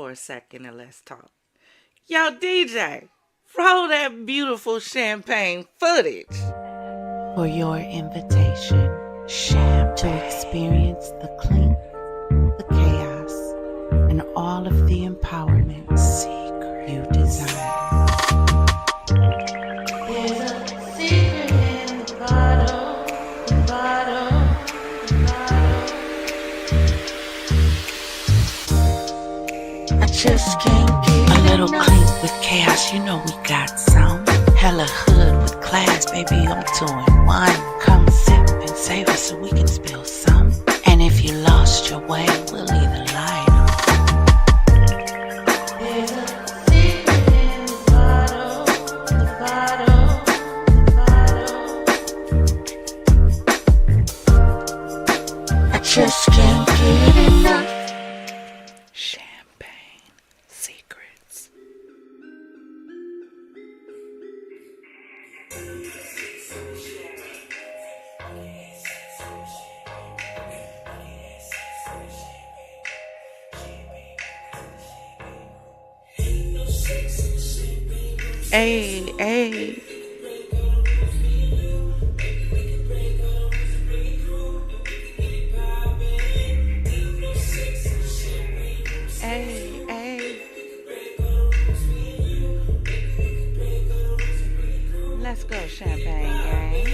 for a second and let's talk. Yo, DJ, roll that beautiful champagne footage. For your invitation, Sham, to experience the clink, the chaos, and all of the empowerment you desire. There's a secret in the bottle, the bottle, the bottle. I just can't get a little clink with chaos, you know we got some. Hella hood with class, baby, I'm doing one. Come sip and savor so we can spill some. And if you lost your way, we'll leave the light on. There's a secret in the bottle, the bottle, the bottle. I just can't get enough. Champagne secrets. Hey, hey. Hey, hey. Let's go, champagne gang.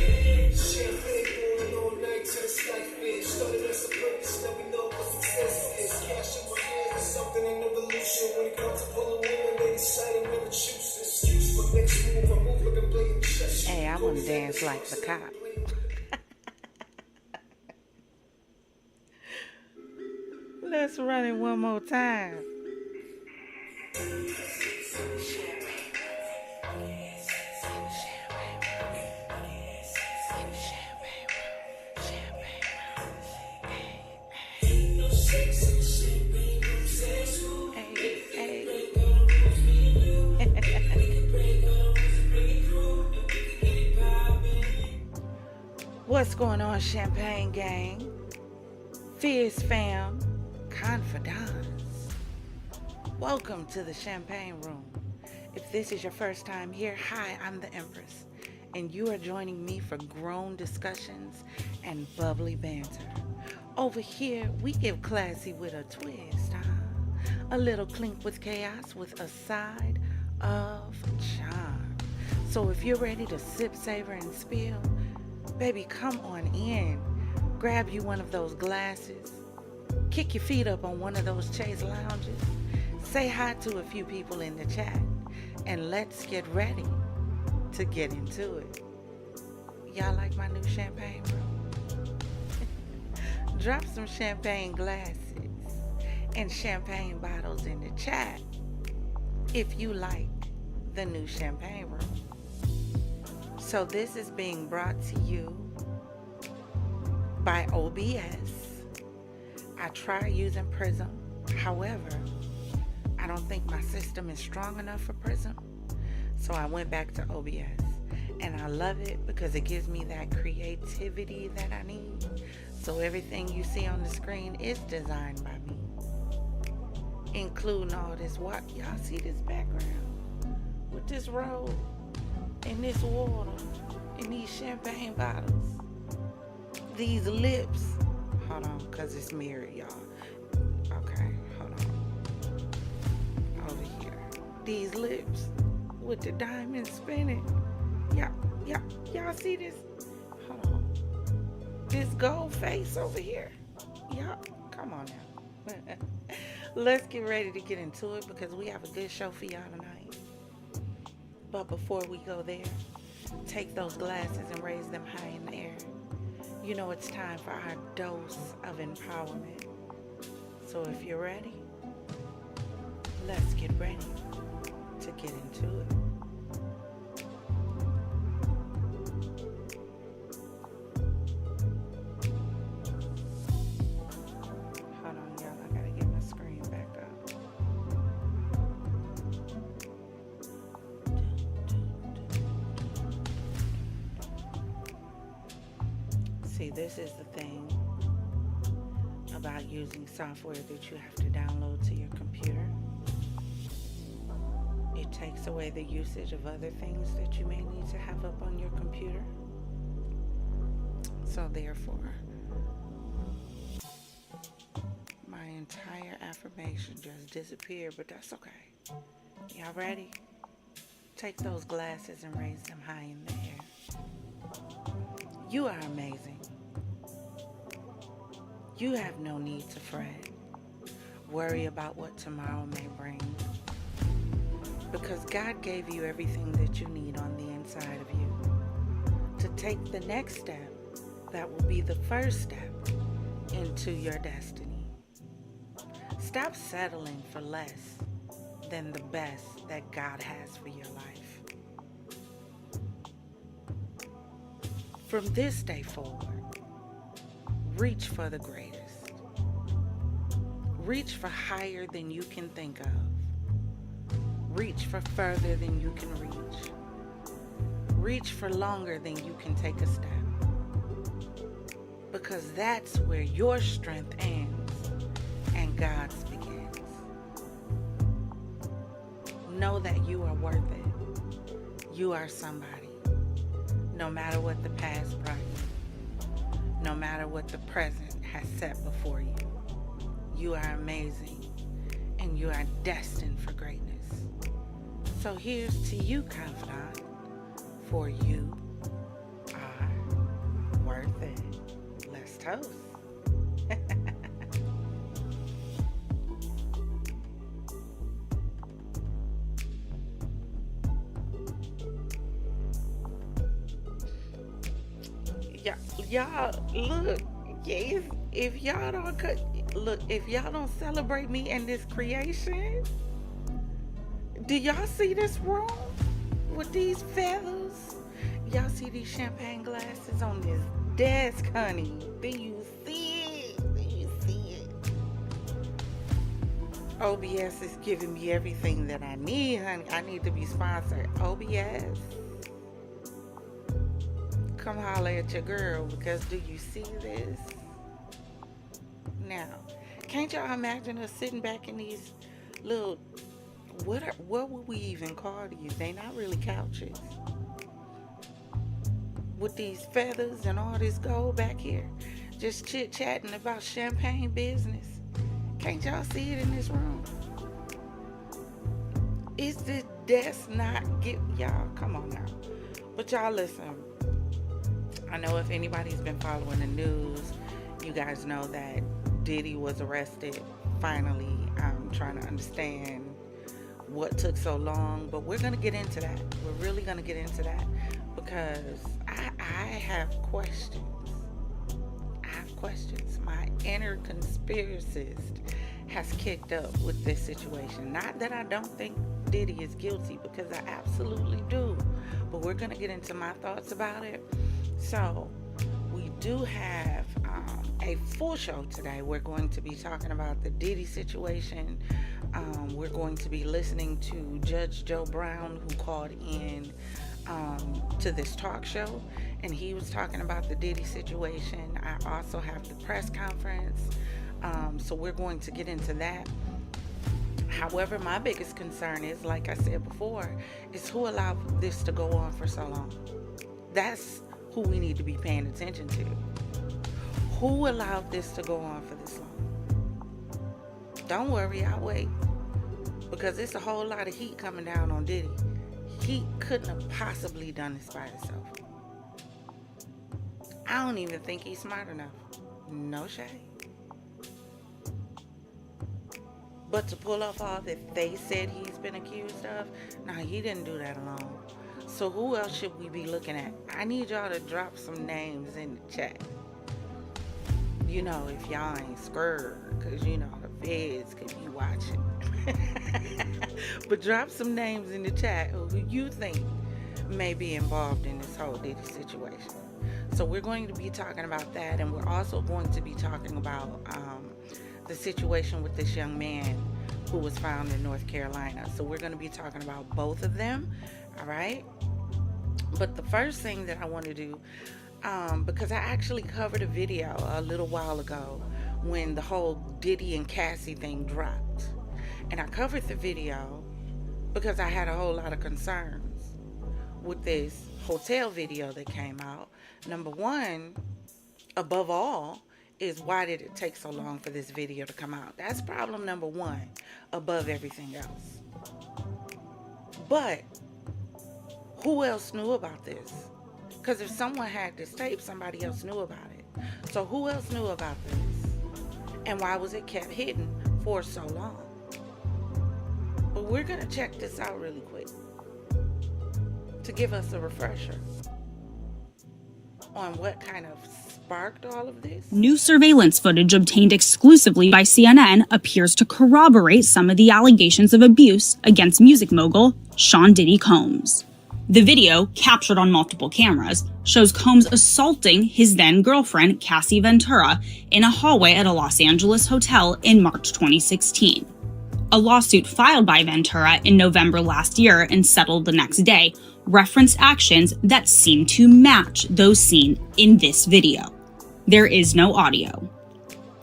Hey, I want to dance like the cop. Let's run it one more time. What's going on, Champagne Gang? Fierce Fam, Confidants. Welcome to the Champagne Room. If this is your first time here, hi, I'm the Empress, and you are joining me for grown discussions and bubbly banter. Over here, we give classy with a twist, huh? A little clink with chaos with a side of charm. So if you're ready to sip, savor, and spill, baby, come on in. Grab you one of those glasses. Kick your feet up on one of those chaise lounges. Say hi to a few people in the chat. And let's get ready to get into it. Y'all like my new champagne room? Drop some champagne glasses and champagne bottles in the chat if you like the new champagne room. So this is being brought to you by OBS. I try using Prism. However, I don't think my system is strong enough for Prism. So I went back to OBS. And I love it because it gives me that creativity that I need. So everything you see on the screen is designed by me. Including all this what y'all see this background with this road and this water and these champagne bottles. These lips. Hold on, because it's mirrored, y'all. Okay, hold on. Over here. These lips with the diamonds spinning. Y'all see this? Hold on. This gold face over here. Y'all, come on now. Let's get ready to get into it because we have a good show for y'all tonight. But before we go there, take those glasses and raise them high in the air. You know it's time for our dose of empowerment. So if you're ready, let's get ready to get into it. Hold on, y'all. I gotta get my screen back up. See, this is the thing about using software that you have to download to your computer. takes away the usage of other things that you may need to have up on your computer. So therefore, my entire affirmation just disappeared, but that's okay. Y'all ready? Take those glasses and raise them high in the air. You are amazing. You have no need to fret, worry about what tomorrow may bring, because God gave you everything that you need on the inside of you to take the next step that will be the first step into your destiny. Stop settling for less than the best that God has for your life. From this day forward, reach for the greatest. Reach for higher than you can think of. Reach for further than you can reach. Reach for longer than you can take a step. Because that's where your strength ends and God's begins. Know that you are worth it. You are somebody. No matter what the past brought you. No matter what the present has set before you. You are amazing. And you are destined for greatness. So here's to you, confidant. For you are worth it. Let's toast. Y'all look, if y'all don't celebrate me in this creation, do y'all see this room with these feathers? Y'all see these champagne glasses on this desk, honey? Do you see it? Do you see it? OBS is giving me everything that I need, honey. I need to be sponsored. OBS, come holler at your girl, because do you see this? Now, can't y'all imagine us sitting back in these little, what would we even call these? They not really couches. With these feathers and all this gold back here, just chit-chatting about champagne business. Can't y'all see it in this room? Is this desk not y'all, come on now. But y'all listen, I know if anybody's been following the news, you guys know that Diddy was arrested. Finally, I'm trying to understand what took so long, but we're going to get into that. We're really going to get into that, because I have questions. I have questions. My inner conspiracist has kicked up with this situation. Not that I don't think Diddy is guilty, because I absolutely do, but we're going to get into my thoughts about it. So we do have a full show today. We're going to be talking about the Diddy situation. We're going to be listening to Judge Joe Brown, who called in to this talk show, and he was talking about the Diddy situation. I also have the press conference, so we're going to get into that. However, my biggest concern is, like I said before, is who allowed this to go on for so long. That's who we need to be paying attention to. Who allowed this to go on for this long? Don't worry, I'll wait, because it's a whole lot of heat coming down on Diddy. He couldn't have possibly done this by himself. I don't even think he's smart enough. No shade. But to pull off all that they said he's been accused of, no, he didn't do that alone. So who else should we be looking at? I need y'all to drop some names in the chat. You know, if y'all ain't scared, because, you know, the feds could be watching. But drop some names in the chat who you think may be involved in this whole Diddy situation. So we're going to be talking about that, and we're also going to be talking about the situation with this young man who was found in North Carolina. So we're going to be talking about both of them, all right? But the first thing that I want to do, because I actually covered a video a little while ago when the whole Diddy and Cassie thing dropped. And I covered the video because I had a whole lot of concerns with this hotel video that came out. Number one, above all, is why did it take so long for this video to come out? That's problem number one, above everything else. But who else knew about this? Because if someone had this tape, somebody else knew about it. So who else knew about this? And why was it kept hidden for so long? But we're going to check this out really quick to give us a refresher on what kind of sparked all of this. New surveillance footage obtained exclusively by CNN appears to corroborate some of the allegations of abuse against music mogul Sean Diddy Combs. The video, captured on multiple cameras, shows Combs assaulting his then-girlfriend Cassie Ventura in a hallway at a Los Angeles hotel in March 2016. A lawsuit filed by Ventura in November last year and settled the next day referenced actions that seem to match those seen in this video. There is no audio.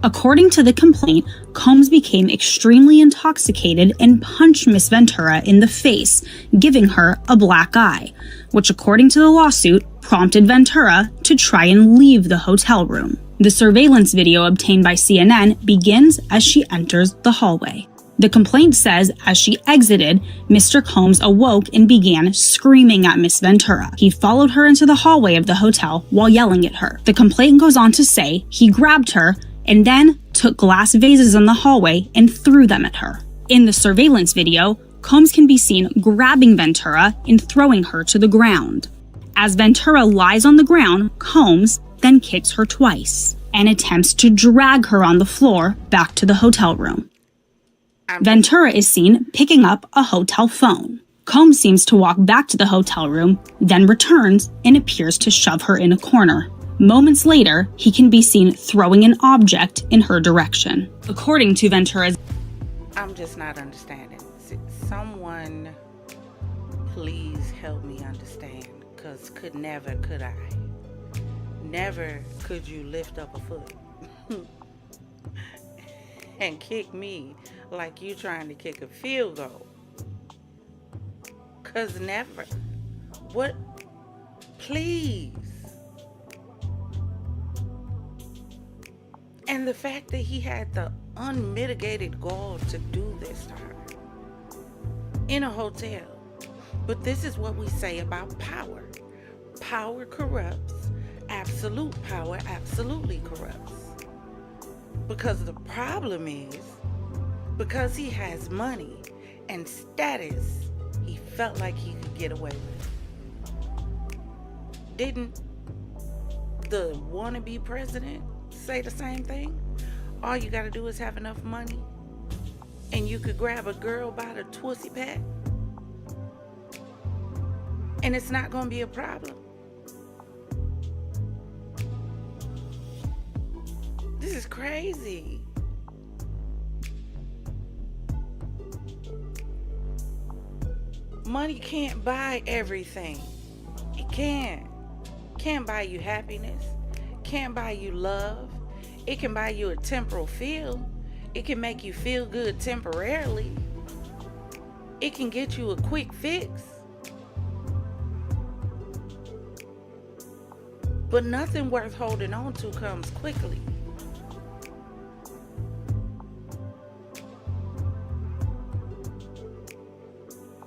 According to the complaint, Combs became extremely intoxicated and punched Miss Ventura in the face, giving her a black eye, which according to the lawsuit prompted Ventura to try and leave the hotel room. The surveillance video obtained by CNN begins as she enters the hallway. The complaint says as she exited, Mr. Combs awoke and began screaming at Miss Ventura. He followed her into the hallway of the hotel while yelling at her. The complaint goes on to say he grabbed her and then took glass vases in the hallway and threw them at her. In the surveillance video, Combs can be seen grabbing Ventura and throwing her to the ground. As Ventura lies on the ground, Combs then kicks her twice and attempts to drag her on the floor back to the hotel room. Ventura is seen picking up a hotel phone. Combs seems to walk back to the hotel room, then returns and appears to shove her in a corner. Moments later, he can be seen throwing an object in her direction. According to Ventura's... I'm just not understanding. Someone please help me understand, because could I? Never could you lift up a foot and kick me like you trying to kick a field goal. Cause never. What? Please. And the fact that he had the unmitigated gall to do this to her in a hotel. But this is what we say about power. Power corrupts. Absolute power absolutely corrupts. Because the problem is, because he has money and status, he felt like he could get away with it. Didn't the wannabe president say the same thing? All you gotta do is have enough money and you could grab a girl by the twissy pat and it's not gonna be a problem. This is crazy. Money can't buy everything. It can't. Can't buy you happiness. Can't buy you love. It can buy you a temporal feel. It can make you feel good temporarily. It can get you a quick fix. But nothing worth holding on to comes quickly.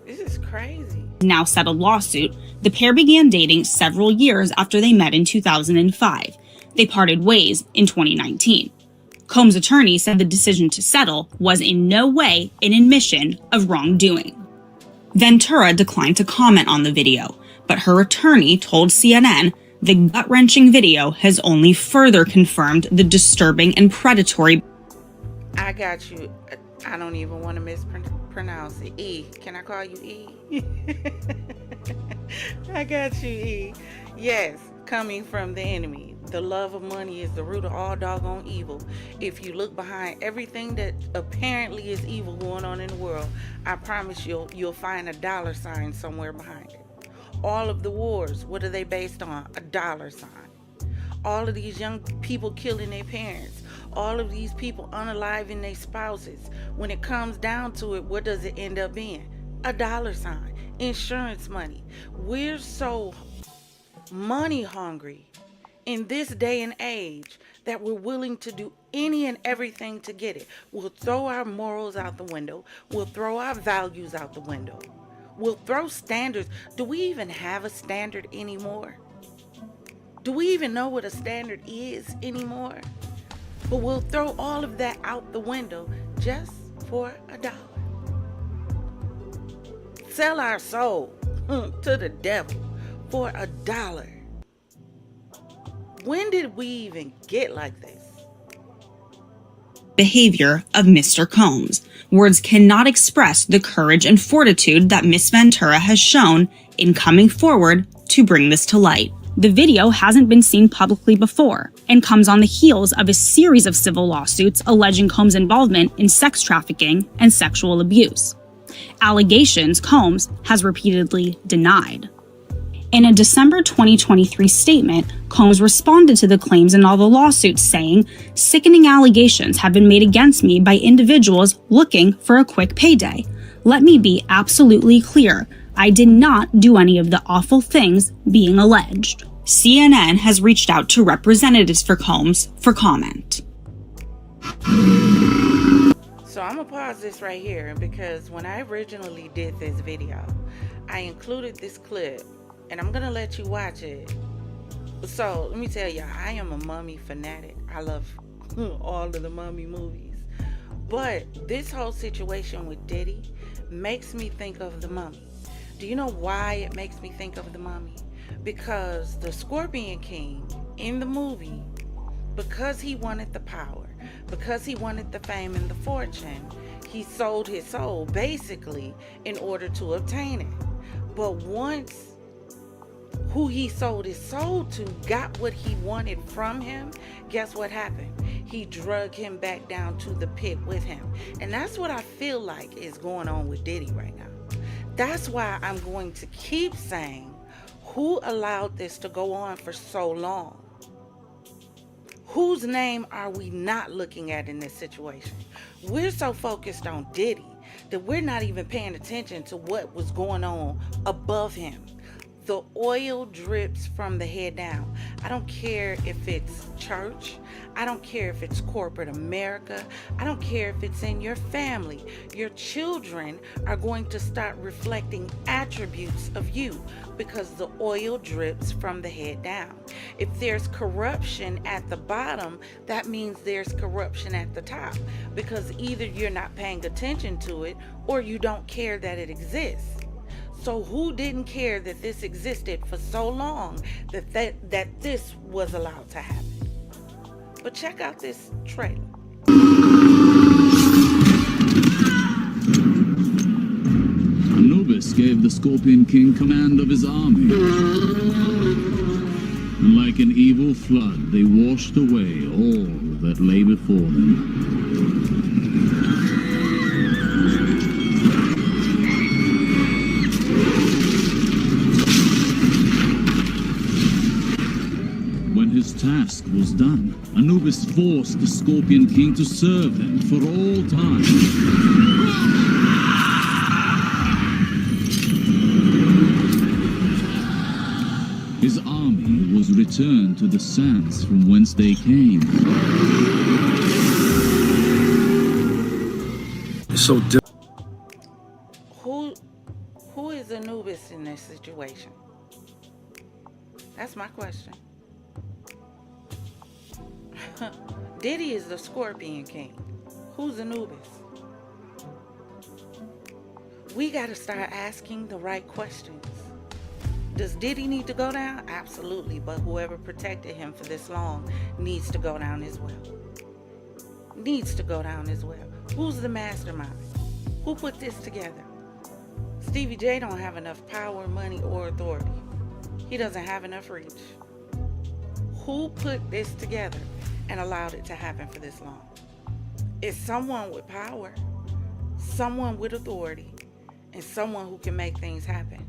This is crazy. Now settled lawsuit, the pair began dating several years after they met in 2005. They parted ways in 2019. Combs' attorney said the decision to settle was in no way an admission of wrongdoing. Ventura declined to comment on the video, but her attorney told CNN the gut-wrenching video has only further confirmed the disturbing and predatory... I got you. I don't even want to mispronounce it. E. Can I call you E? I got you, E. Yes, coming from the enemy. The love of money is the root of all doggone evil. If you look behind everything that apparently is evil going on in the world, I promise you'll find a dollar sign somewhere behind it. All of the wars, what are they based on? A dollar sign. All of these young people killing their parents. All of these people unaliving their spouses. When it comes down to it, what does it end up being? a dollar sign, insurance money. We're so money hungry in this day and age that we're willing to do any and everything to get it. We'll throw our morals out the window. We'll throw our values out the window. We'll throw standards. Do we even have a standard anymore? Do we even know what a standard is anymore? But we'll throw all of that out the window just for a dollar. Sell our soul to the devil for a dollar. When did we even get like this? Behavior of Mr. Combs. Words cannot express the courage and fortitude that Miss Ventura has shown in coming forward to bring this to light. The video hasn't been seen publicly before and comes on the heels of a series of civil lawsuits alleging Combs' involvement in sex trafficking and sexual abuse. Allegations Combs has repeatedly denied. In a December 2023 statement, Combs responded to the claims in all the lawsuits, saying, "Sickening allegations have been made against me by individuals looking for a quick payday. Let me be absolutely clear. I did not do any of the awful things being alleged." CNN has reached out to representatives for Combs for comment. So I'm going to pause this right here because when I originally did this video, I included this clip and I'm going to let you watch it. So let me tell you, I am a mummy fanatic. I love all of the mummy movies. But this whole situation with Diddy makes me think of the Mummy. Do you know why it makes me think of the Mummy? Because the Scorpion King in the movie, because he wanted the power, because he wanted the fame and the fortune, he sold his soul basically in order to obtain it. But once who he sold his soul to got what he wanted from him, guess what happened? He drug him back down to the pit with him. And that's what I feel like is going on with Diddy right now. That's why I'm going to keep saying, who allowed this to go on for so long? Whose name are we not looking at in this situation? We're so focused on Diddy that we're not even paying attention to what was going on above him. The oil drips from the head down. I don't care if it's church. I don't care if it's corporate America. I don't care if it's in your family. Your children are going to start reflecting attributes of you because the oil drips from the head down. If there's corruption at the bottom, that means there's corruption at the top because either you're not paying attention to it or you don't care that it exists. So who didn't care that this existed for so long that this was allowed to happen? But check out this trailer. Anubis gave the Scorpion King command of his army. And like an evil flood, they washed away all that lay before them. His task was done. Anubis forced the Scorpion King to serve him for all time. His army was returned to the sands from whence they came. So who is Anubis in this situation? That's my question. Diddy is the Scorpion King. Who's Anubis? We got to start asking the right questions. Does Diddy need to go down? Absolutely, but whoever protected him for this long needs to go down as well. Needs to go down as well. Who's the mastermind? Who put this together? Stevie J don't have enough power, money, or authority. He doesn't have enough reach. Who put this together and allowed it to happen for this long? It's someone with power, someone with authority, and someone who can make things happen.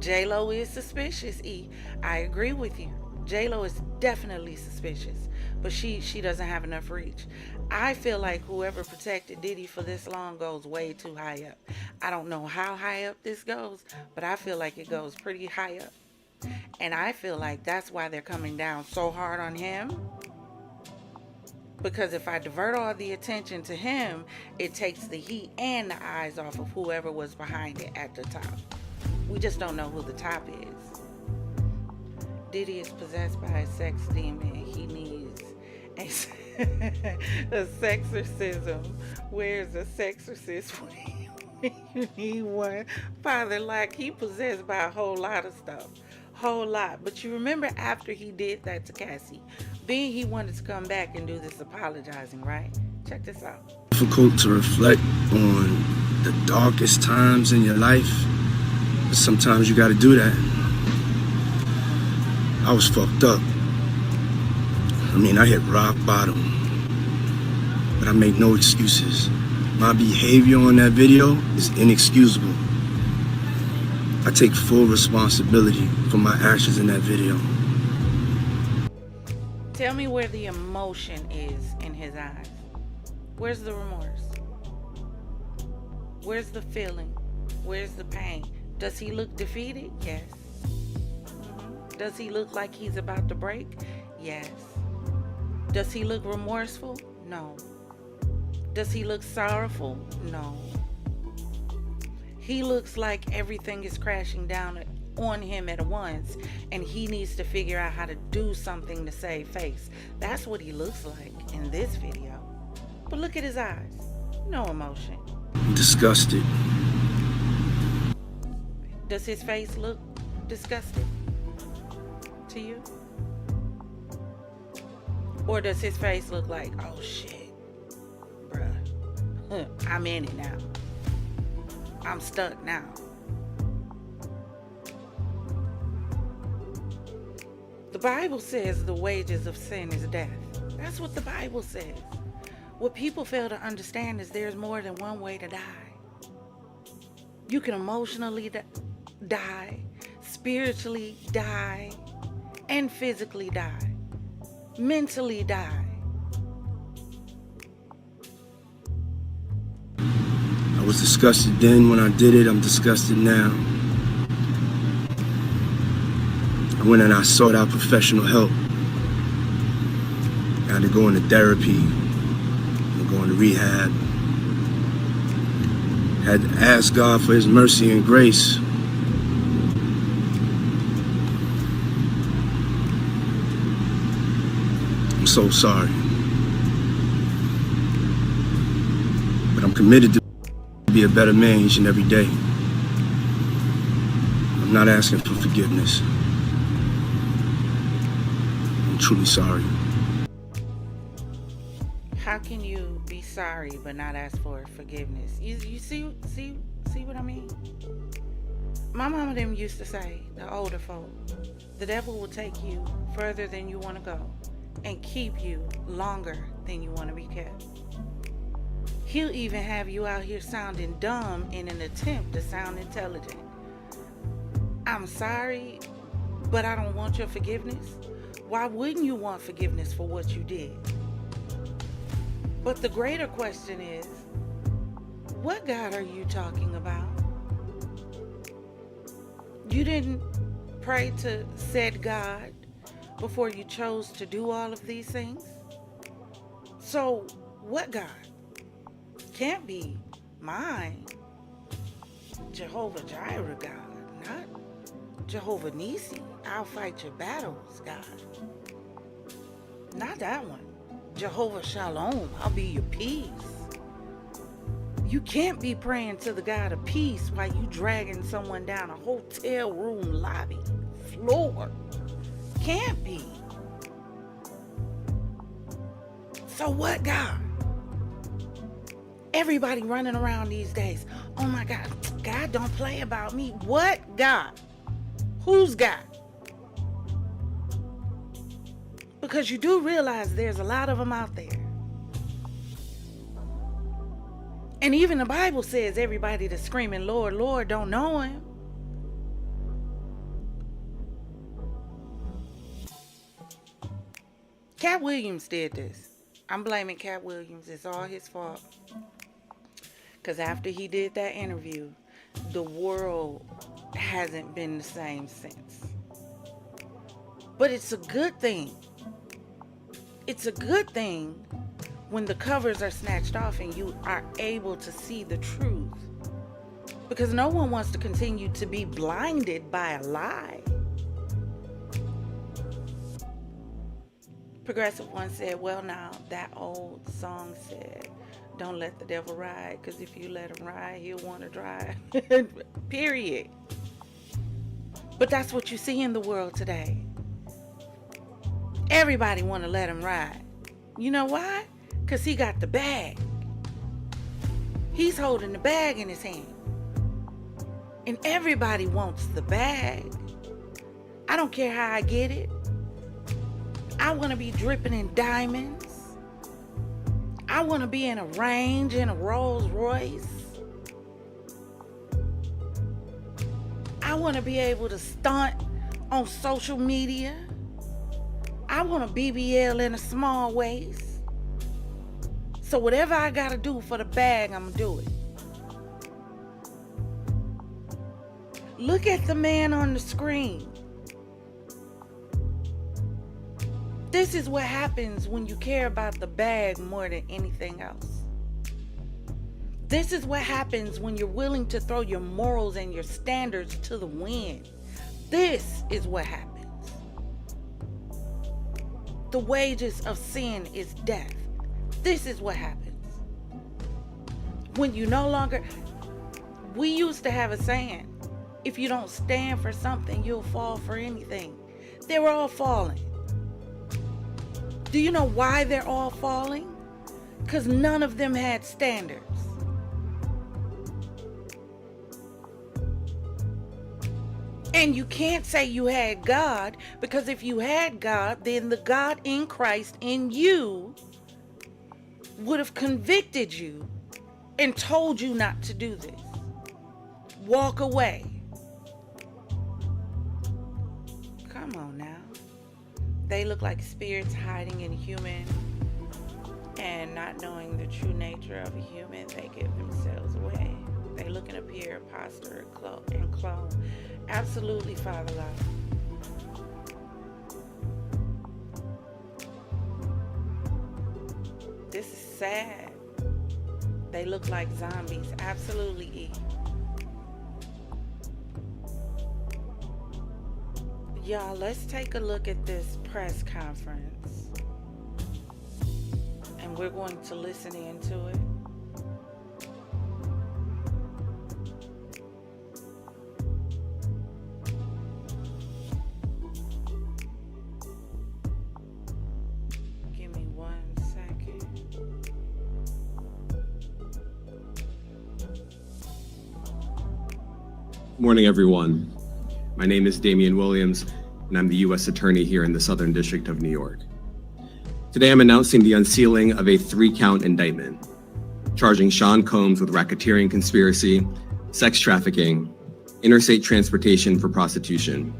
J-Lo is suspicious, E. I agree with you. J-Lo is definitely suspicious, but she doesn't have enough reach. I feel like whoever protected Diddy for this long goes way too high up. I don't know how high up this goes, but I feel like it goes pretty high up. And I feel like that's why they're coming down so hard on him. Because if I divert all the attention to him, it takes the heat and the eyes off of whoever was behind it at the top. We just don't know who the top is. Diddy is possessed by a sex demon. He needs a sexorcism. Where's a sexorcist when you need one? Father, like, he possessed by a whole lot of stuff. Whole lot. But you remember after he did that to Cassie, being he wanted to come back and do this apologizing, right? Check this out. Difficult to reflect on the darkest times in your life, but sometimes you got to do that. I was fucked up. I mean, I hit rock bottom, but I make no excuses. My behavior on that video is inexcusable. I take full responsibility for my actions in that video. Tell me where the emotion is in his eyes. Where's the remorse? Where's the feeling? Where's the pain? Does he look defeated? Yes. Does he look like he's about to break? Yes. Does he look remorseful? No. Does he look sorrowful? No. He looks like everything is crashing down on him at once, and he needs to figure out how to do something to save face. That's what he looks like in this video. But look at his eyes. No emotion. I'm disgusted. Does his face look disgusted to you? Or does his face look like, oh shit, bruh, I'm in it now. I'm stuck now. The Bible says the wages of sin is death. That's what the Bible says. What people fail to understand is there's more than one way to die. You can emotionally die, spiritually die, and physically die. Mentally die. I was disgusted then when I did it. I'm disgusted now. I went and I sought out professional help. I had to go into therapy. I'm going to rehab. Had to ask God for his mercy and grace. I'm so sorry. But I'm committed to be a better man each and every day. I'm not asking for forgiveness. I'm truly sorry. How can you be sorry but not ask for forgiveness? You see what I mean? My mama them used to say, the older folk, the devil will take you further than you want to go and keep you longer than you want to be kept. He'll even have you out here sounding dumb in an attempt to sound intelligent. I'm sorry, but I don't want your forgiveness. Why wouldn't you want forgiveness for what you did? But the greater question is, what God are you talking about? You didn't pray to said God before you chose to do all of these things? So, what God? Can't be mine. Jehovah Jireh God, not Jehovah Nisi. I'll fight your battles God. Not that one. Jehovah Shalom, I'll be your peace. You can't be praying to the God of peace while you dragging someone down a hotel room lobby floor. Can't be. So what God? Everybody running around these days. Oh my God, God don't play about me. What God? Who's God? Because you do realize there's a lot of them out there. And even the Bible says everybody that's screaming, Lord, Lord, don't know him. Cat Williams did this. I'm blaming Cat Williams. It's all his fault. Because after he did that interview, the world hasn't been the same since. But it's a good thing. It's a good thing when the covers are snatched off and you are able to see the truth. Because no one wants to continue to be blinded by a lie. Progressive one said, well, now that old song said, don't let the devil ride, because if you let him ride, he'll want to drive. Period. But that's what you see in the world today. Everybody want to let him ride. You know why? Because he got the bag. He's holding the bag in his hand. And everybody wants the bag. I don't care how I get it. I want to be dripping in diamonds. I want to be in a Range, in a Rolls Royce. I want to be able to stunt on social media. I want a BBL in a small waist. So whatever I got to do for the bag, I'm going to do it. Look at the man on the screen. This is what happens when you care about the bag more than anything else. This is what happens when you're willing to throw your morals and your standards to the wind. This is what happens. The wages of sin is death. This is what happens. When you no longer... We used to have a saying, if you don't stand for something, you'll fall for anything. They were all falling. Do you know why they're all falling? Because none of them had standards. And you can't say you had God, because if you had God, then the God in Christ in you would have convicted you and told you not to do this. Walk away. Come on now. They look like spirits hiding in a human, and not knowing the true nature of a human, they give themselves away. They look and appear imposter and clone. Absolutely, Father Love. This is sad. They look like zombies. Absolutely, E. Y'all, let's take a look at this press conference. And we're going to listen into it. Give me 1 second. Good morning, everyone. My name is Damian Williams, and I'm the U.S. Attorney here in the Southern District of New York. Today, I'm announcing the unsealing of a 3-count indictment, charging Sean Combs with racketeering conspiracy, sex trafficking, interstate transportation for prostitution.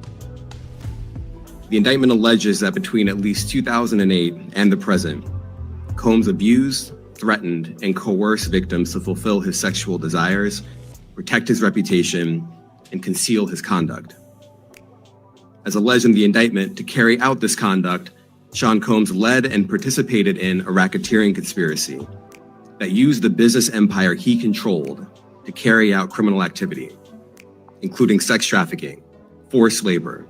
The indictment alleges that between at least 2008 and the present, Combs abused, threatened, and coerced victims to fulfill his sexual desires, protect his reputation, and conceal his conduct. As alleged in the indictment, to carry out this conduct, Sean Combs led and participated in a racketeering conspiracy that used the business empire he controlled to carry out criminal activity, including sex trafficking, forced labor,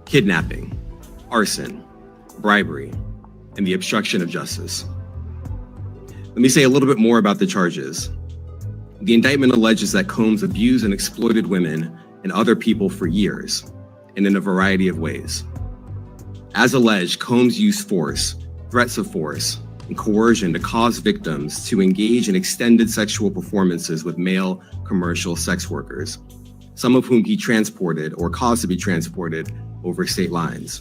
kidnapping, arson, bribery, and the obstruction of justice. Let me say a little bit more about the charges. The indictment alleges that Combs abused and exploited women and other people for years, and in a variety of ways. As alleged, Combs used force, threats of force, and coercion to cause victims to engage in extended sexual performances with male commercial sex workers, some of whom he transported or caused to be transported over state lines.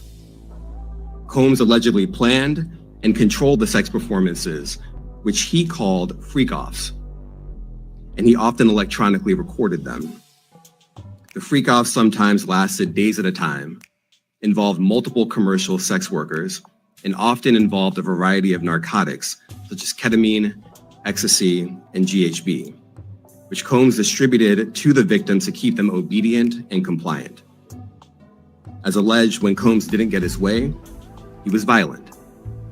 Combs allegedly planned and controlled the sex performances, which he called freak-offs, and he often electronically recorded them. The freak-offs sometimes lasted days at a time, involved multiple commercial sex workers, and often involved a variety of narcotics such as ketamine, ecstasy, and GHB, which Combs distributed to the victims to keep them obedient and compliant. As alleged, when Combs didn't get his way, he was violent,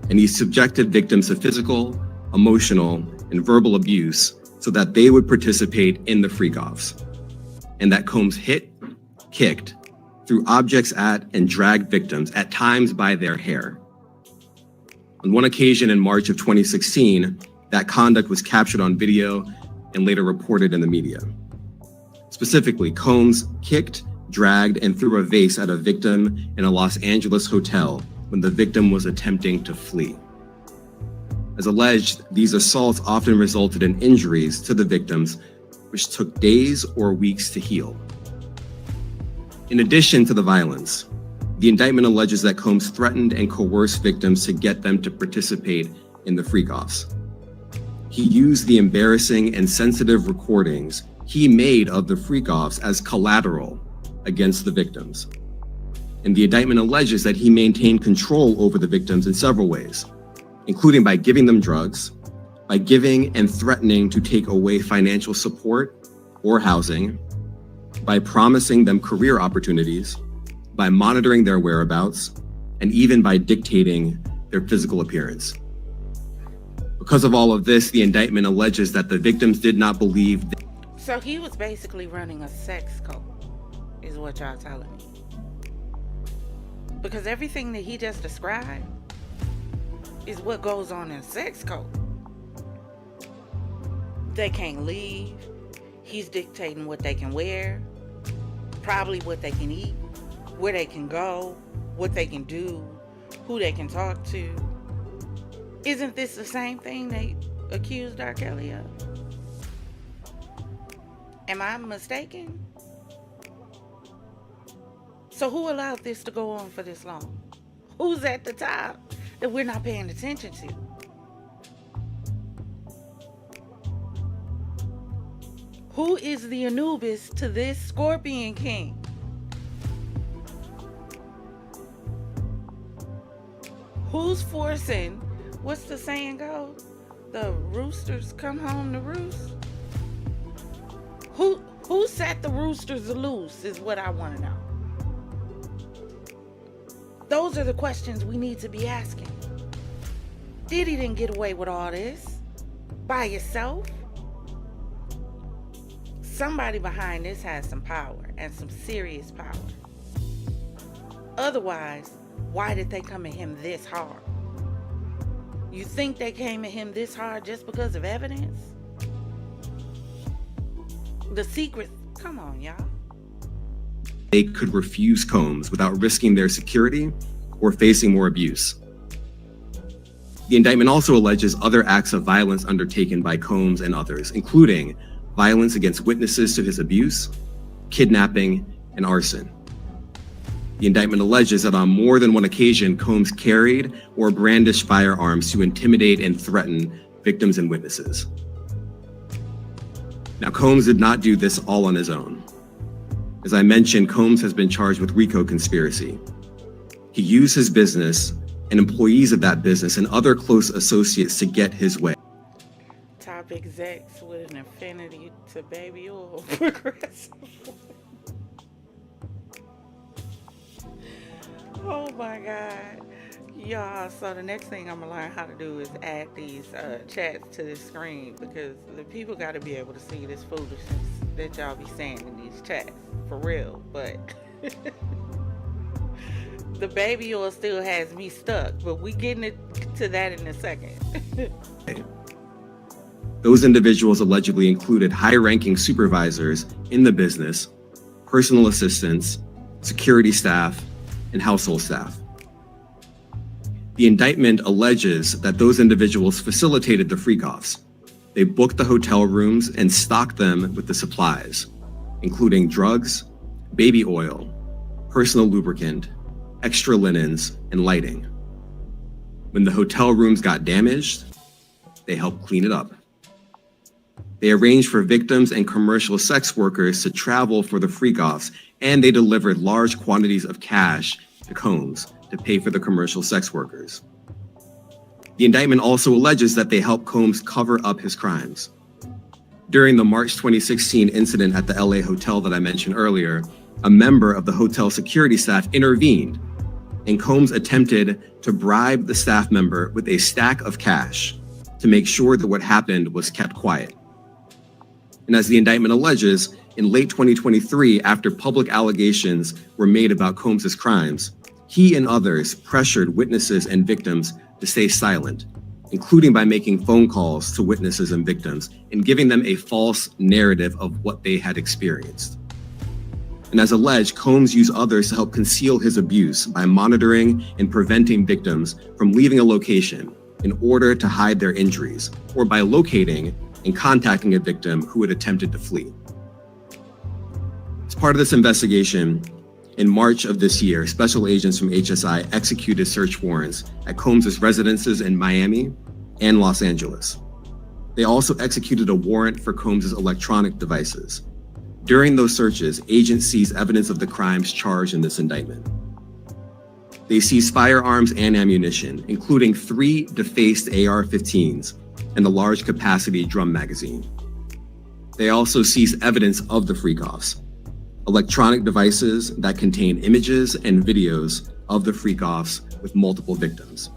and he subjected victims to physical, emotional, and verbal abuse so that they would participate in the freak-offs, and that Combs hit, kicked, threw objects at, and dragged victims, at times by their hair. On one occasion in March of 2016, that conduct was captured on video and later reported in the media. Specifically, Combs kicked, dragged, and threw a vase at a victim in a Los Angeles hotel when the victim was attempting to flee. As alleged, these assaults often resulted in injuries to the victims, which took days or weeks to heal. In addition to the violence, the indictment alleges that Combs threatened and coerced victims to get them to participate in the freak-offs. He used the embarrassing and sensitive recordings he made of the freak-offs as collateral against the victims. And the indictment alleges that he maintained control over the victims in several ways, including by giving them drugs, by giving and threatening to take away financial support or housing, by promising them career opportunities, by monitoring their whereabouts, and even by dictating their physical appearance. Because of all of this, the indictment alleges that the victims did not believe. So he was basically running a sex cult, is what y'all telling me. Because everything that he just described is what goes on in a sex cult. They can't leave. He's dictating what they can wear, probably what they can eat, where they can go, what they can do, who they can talk to. Isn't this the same thing they accused R. Kelly of? Am I mistaken? So who allowed this to go on for this long? Who's at the top that we're not paying attention to? Who is the Anubis to this Scorpion King? Who's forcing, what's the saying go? The roosters come home to roost? Who set the roosters loose is what I want to know. Those are the questions we need to be asking. Diddy didn't get away with all this by yourself. Somebody behind this has some power, and some serious power. Otherwise, why did they come at him this hard? You think they came at him this hard just because of evidence? The secret, come on, y'all. They could refuse Combs without risking their security or facing more abuse. The indictment also alleges other acts of violence undertaken by Combs and others, including violence against witnesses to his abuse, kidnapping, and arson. The indictment alleges that on more than one occasion, Combs carried or brandished firearms to intimidate and threaten victims and witnesses. Now, Combs did not do this all on his own. As I mentioned, Combs has been charged with RICO conspiracy. He used his business and employees of that business and other close associates to get his way. Top execs with an affinity to baby oil. Progressive. Oh my God. Y'all, so the next thing I'm gonna learn how to do is add these chats to the screen, because the people got to be able to see this foolishness that y'all be saying in these chats, for real. But the baby oil still has me stuck, but we getting to that in a second. Those individuals allegedly included high-ranking supervisors in the business, personal assistants, security staff, and household staff. The indictment alleges that those individuals facilitated the freak-offs. They booked the hotel rooms and stocked them with the supplies, including drugs, baby oil, personal lubricant, extra linens, and lighting. When the hotel rooms got damaged, they helped clean it up. They arranged for victims and commercial sex workers to travel for the freak-offs, and they delivered large quantities of cash to Combs to pay for the commercial sex workers. The indictment also alleges that they helped Combs cover up his crimes. During the March 2016 incident at the LA hotel that I mentioned earlier, a member of the hotel security staff intervened, and Combs attempted to bribe the staff member with a stack of cash to make sure that what happened was kept quiet. And as the indictment alleges, in late 2023, after public allegations were made about Combs' crimes, he and others pressured witnesses and victims to stay silent, including by making phone calls to witnesses and victims and giving them a false narrative of what they had experienced. And as alleged, Combs used others to help conceal his abuse by monitoring and preventing victims from leaving a location in order to hide their injuries, or by locating and contacting a victim who had attempted to flee. As part of this investigation, in March of this year, special agents from HSI executed search warrants at Combs' residences in Miami and Los Angeles. They also executed a warrant for Combs' electronic devices. During those searches, agents seized evidence of the crimes charged in this indictment. They seized firearms and ammunition, including 3 defaced AR-15s and a large capacity drum magazine. They also seized evidence of the freak-offs, electronic devices that contain images and videos of the freak-offs with multiple victims.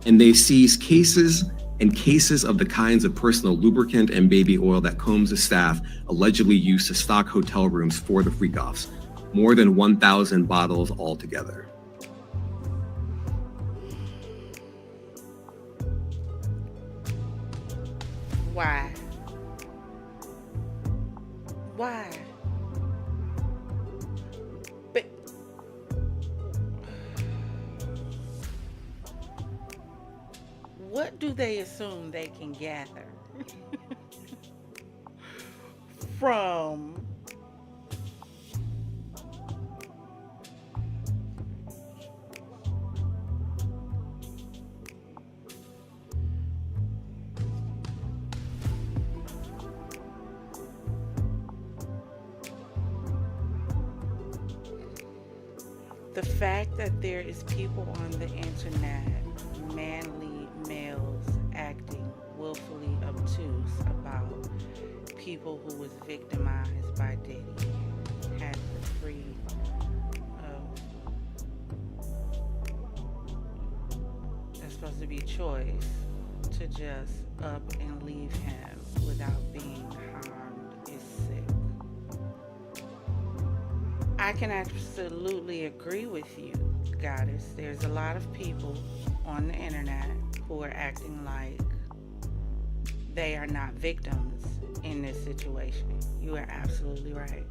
And they seized cases and cases of the kinds of personal lubricant and baby oil that Combs' staff allegedly used to stock hotel rooms for the freak-offs, more than 1,000 bottles altogether. Why? Why? But what do they assume they can gather from the fact that there is people on the internet, manly males acting willfully obtuse about people who was victimized by Diddy, had the free that's supposed to be choice to just up and leave him without being harmed is sick. I can absolutely agree with you, Goddess. There's a lot of people on the internet who are acting like they are not victims in this situation. You are absolutely right.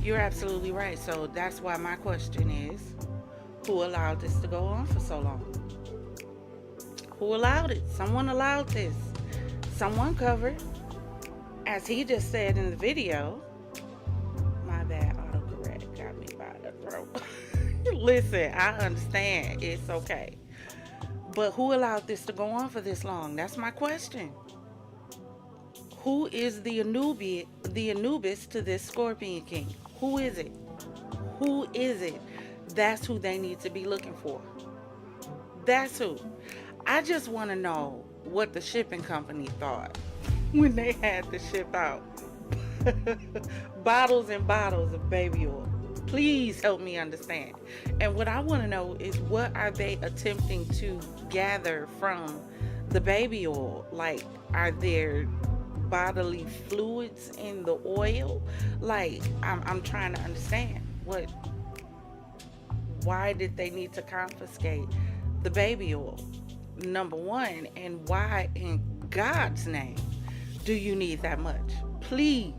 You're absolutely right. So that's why my question is, who allowed this to go on for so long? Who allowed it? Someone allowed this. Someone covered. As he just said in the video, my bad, autocorrect got me by the throat. Listen, I understand. It's okay. But who allowed this to go on for this long? That's my question. Who is the Anubis to this Scorpion King? Who is it? Who is it? That's who they need to be looking for. That's who. I just want to know what the shipping company thought when they had to ship out bottles and bottles of baby oil. Please help me understand. And what I want to know is, what are they attempting to gather from the baby oil? Like, are there bodily fluids in the oil? Like, I'm trying to understand why did they need to confiscate the baby oil? Number one, and why in God's name do you need that much? Please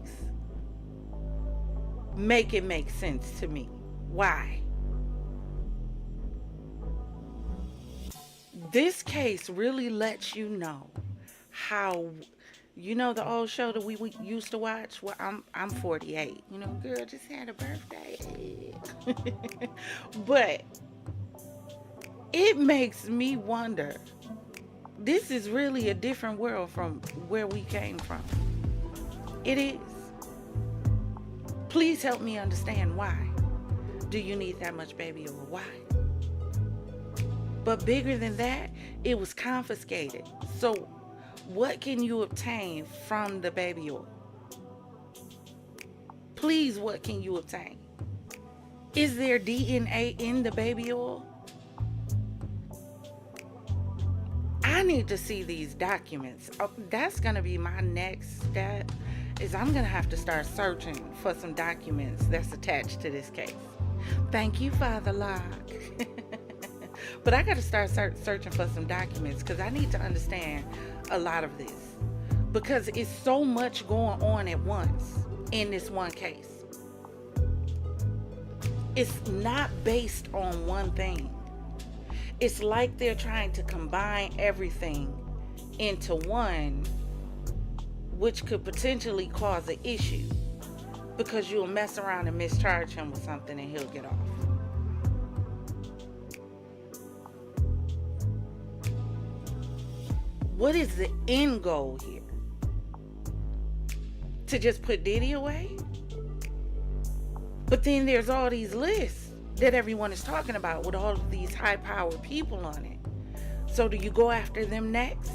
make it make sense to me. Why? This case really lets you know how, you know, the old show that we used to watch. Well, I'm 48. You know, girl just had a birthday. But it makes me wonder, This is really a different world from where we came from. It is. Please help me understand why. Do you need that much baby oil? Why? But bigger than that, it was confiscated. So what can you obtain from the baby oil? Please, what can you obtain? Is there DNA in the baby oil? I need to see these documents. Oh, that's going to be my next step, is I'm going to have to start searching for some documents that's attached to this case. Thank you, Father Locke. But I got to start searching for some documents because I need to understand a lot of this. Because it's so much going on at once in this one case. It's not based on one thing. It's like they're trying to combine everything into one, which could potentially cause an issue because you'll mess around and mischarge him with something and he'll get off. What is the end goal here? To just put Diddy away? But then there's all these lists that everyone is talking about with all of these high-powered people on it. So do you go after them next?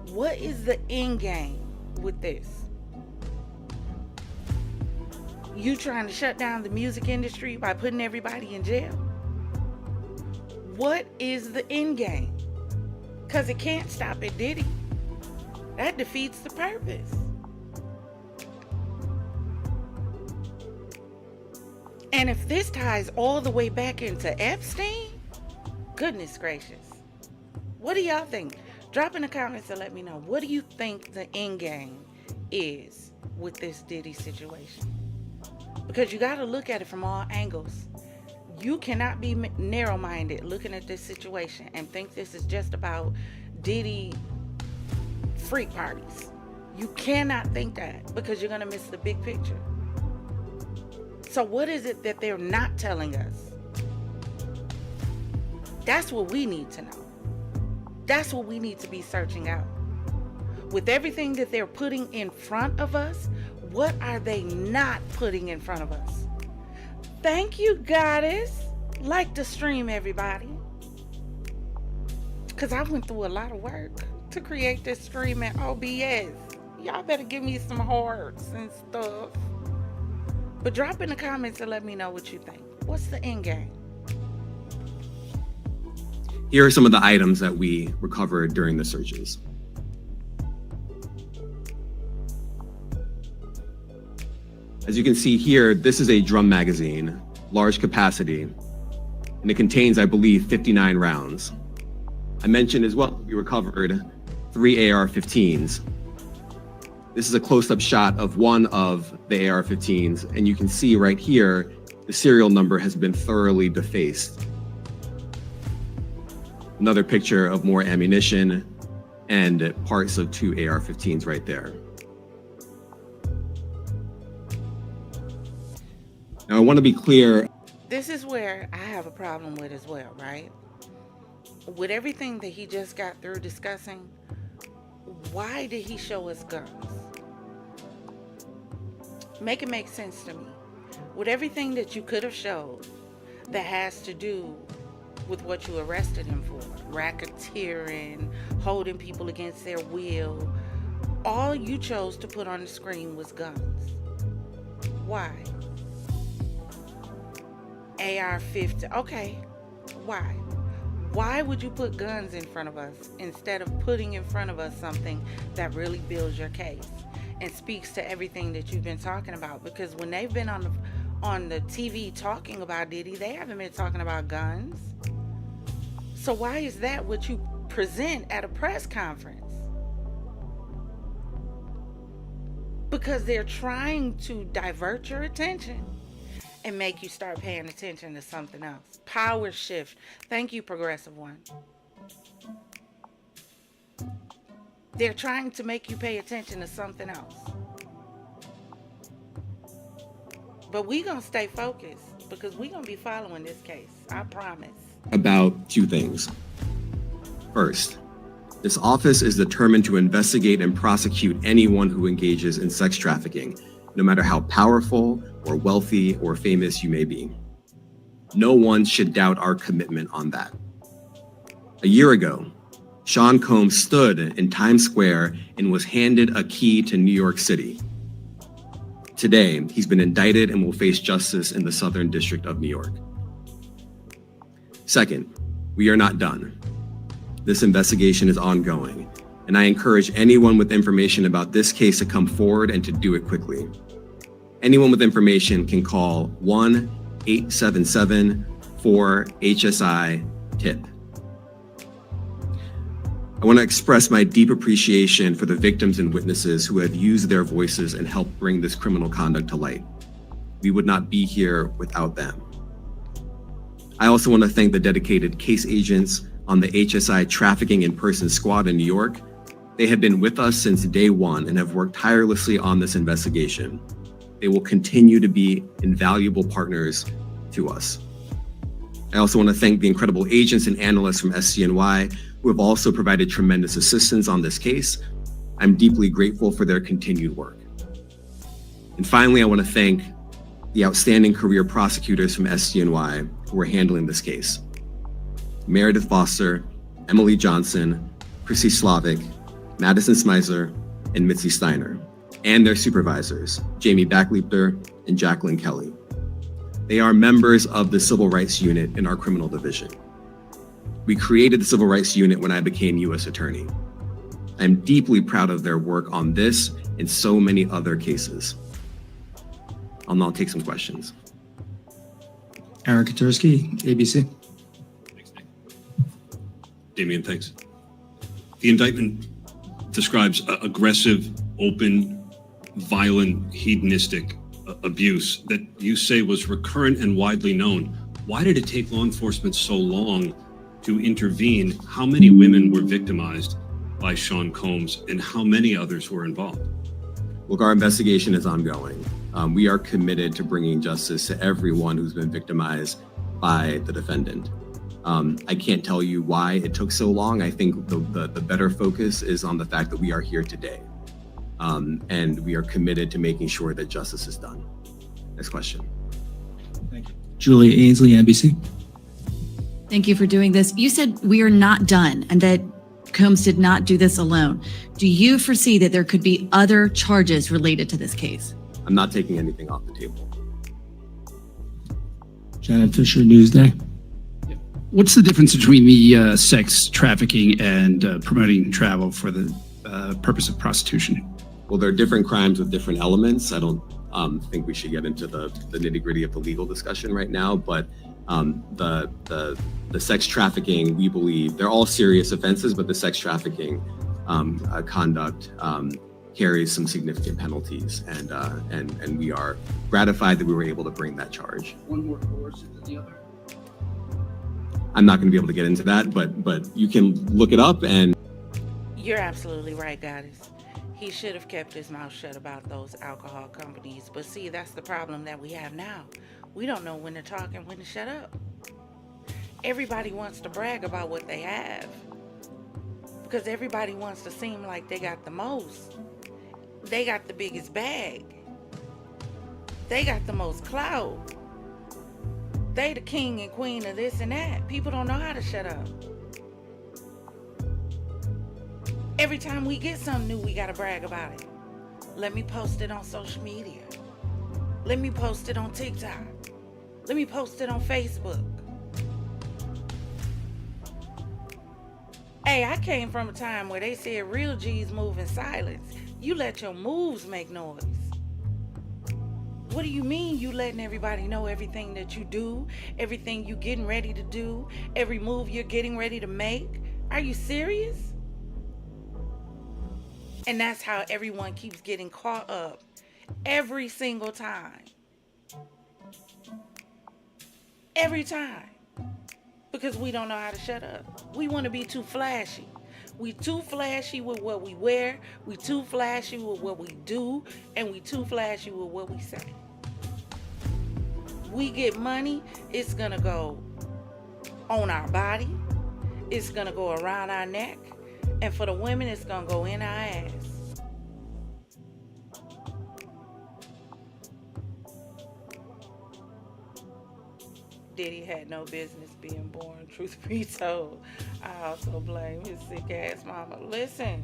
What is the end game with this? You trying to shut down the music industry by putting everybody in jail? What is the end game? Because it can't stop at Diddy. That defeats the purpose. And if this ties all the way back into Epstein, goodness gracious. What do y'all think? Drop in the comments and let me know. What do you think the end game is with this Diddy situation? Because you got to look at it from all angles. You cannot be narrow-minded looking at this situation and think this is just about Diddy freak parties. You cannot think that because you're going to miss the big picture. So what is it that they're not telling us? That's what we need to know. That's what we need to be searching out. With everything that they're putting in front of us, what are they not putting in front of us? Thank you, Goddess. Like the stream, everybody. Because I went through a lot of work to create this stream at OBS. Y'all better give me some hearts and stuff. But drop in the comments and let me know what you think. What's the end game? Here are some of the items that we recovered during the searches. As you can see here, this is a drum magazine, large capacity, and it contains, I believe, 59 rounds. I mentioned as well, we recovered 3 AR-15s. This is a close-up shot of one of the AR-15s, and you can see right here, the serial number has been thoroughly defaced. Another picture of more ammunition and parts of 2 AR-15s right there. Now, I want to be clear. This is where I have a problem with as well, right? With everything that he just got through discussing, why did he show us guns? Make it make sense to me. With everything that you could have showed that has to do with what you arrested him for, racketeering, holding people against their will, all you chose to put on the screen was guns. Why? AR-15. Okay, why? Why would you put guns in front of us instead of putting in front of us something that really builds your case and speaks to everything that you've been talking about? Because when they've been on the TV talking about Diddy, they haven't been talking about guns. So why is that what you present at a press conference? Because they're trying to divert your attention and make you start paying attention to something else. Power shift. Thank you, Progressive One. They're trying to make you pay attention to something else. But we're going to stay focused because we're going to be following this case. I promise. About 2 things. First, This office is determined to investigate and prosecute anyone who engages in sex trafficking, no matter how powerful or wealthy or famous you may be. No one should doubt our commitment on that. A year ago, Sean Combs stood in Times Square and was handed a key to New York City. Today, he's been indicted and will face justice in the Southern District of New York. Second, we are not done. This investigation is ongoing, and I encourage anyone with information about this case to come forward and to do it quickly. Anyone with information can call 1-877-4HSI-TIP. I want to express my deep appreciation for the victims and witnesses who have used their voices and helped bring this criminal conduct to light. We would not be here without them. I also want to thank the dedicated case agents on the HSI Trafficking in Person Squad in New York. They have been with us since day one and have worked tirelessly on this investigation. They will continue to be invaluable partners to us. I also want to thank the incredible agents and analysts from SCNY who have also provided tremendous assistance on this case. I'm deeply grateful for their continued work. And finally, I want to thank the outstanding career prosecutors from SCNY who are handling this case. Meredith Foster, Emily Johnson, Chrissy Slavic, Madison Smeisler, and Mitzi Steiner, and their supervisors, Jamie Backleeper and Jacqueline Kelly. They are members of the Civil Rights Unit in our criminal division. We created the Civil Rights Unit when I became U.S. Attorney. I'm deeply proud of their work on this and so many other cases. I'll now take some questions. Aaron Katursky, ABC. Thanks, Nick. Damian, thanks. The indictment describes aggressive, open, violent, hedonistic abuse that you say was recurrent and widely known. Why did it take law enforcement so long to intervene? How many women were victimized by Sean Combs and how many others were involved? Look, our investigation is ongoing. We are committed to bringing justice to everyone who's been victimized by the defendant. I can't tell you why it took so long. I think the better focus is on the fact that we are here today. And we are committed to making sure that justice is done. Next question. Thank you. Julia Ainsley, NBC. Thank you for doing this. You said we are not done and that Combs did not do this alone. Do you foresee that there could be other charges related to this case? I'm not taking anything off the table. Janet Fisher, Newsday. What's the difference between the sex trafficking and promoting travel for the purpose of prostitution? Well, there are different crimes with different elements. I don't think we should get into the nitty-gritty of the legal discussion right now, but the sex trafficking, we believe, they're all serious offenses, but the sex trafficking conduct carries some significant penalties, and we are gratified that we were able to bring that charge. One more coercive than the other? I'm not going to be able to get into that, but you can look it up. And You're absolutely right, Goddess. He should have kept his mouth shut about those alcohol companies. But see, that's the problem that we have now. We don't know when to talk and when to shut up. Everybody wants to brag about what they have, because everybody wants to seem like they got the most. They got the biggest bag. They got the most clout. They the king and queen of this and that. People don't know how to shut up. Every time we get something new, we gotta brag about it. Let me post it on social media. Let me post it on TikTok. Let me post it on Facebook. Hey, I came from a time where they said real G's move in silence. You let your moves make noise. What do you mean you letting everybody know everything that you do, everything you getting ready to do, every move you're getting ready to make? Are you serious? And that's how everyone keeps getting caught up every single time. Every time. Because we don't know how to shut up. We want to be too flashy. We too flashy with what we wear. We too flashy with what we do. And we too flashy with what we say. We get money, it's going to go on our body. It's going to go around our neck. And for the women, it's gonna go in our ass. Diddy had no business being born, truth be told. I also blame his sick ass mama. Listen.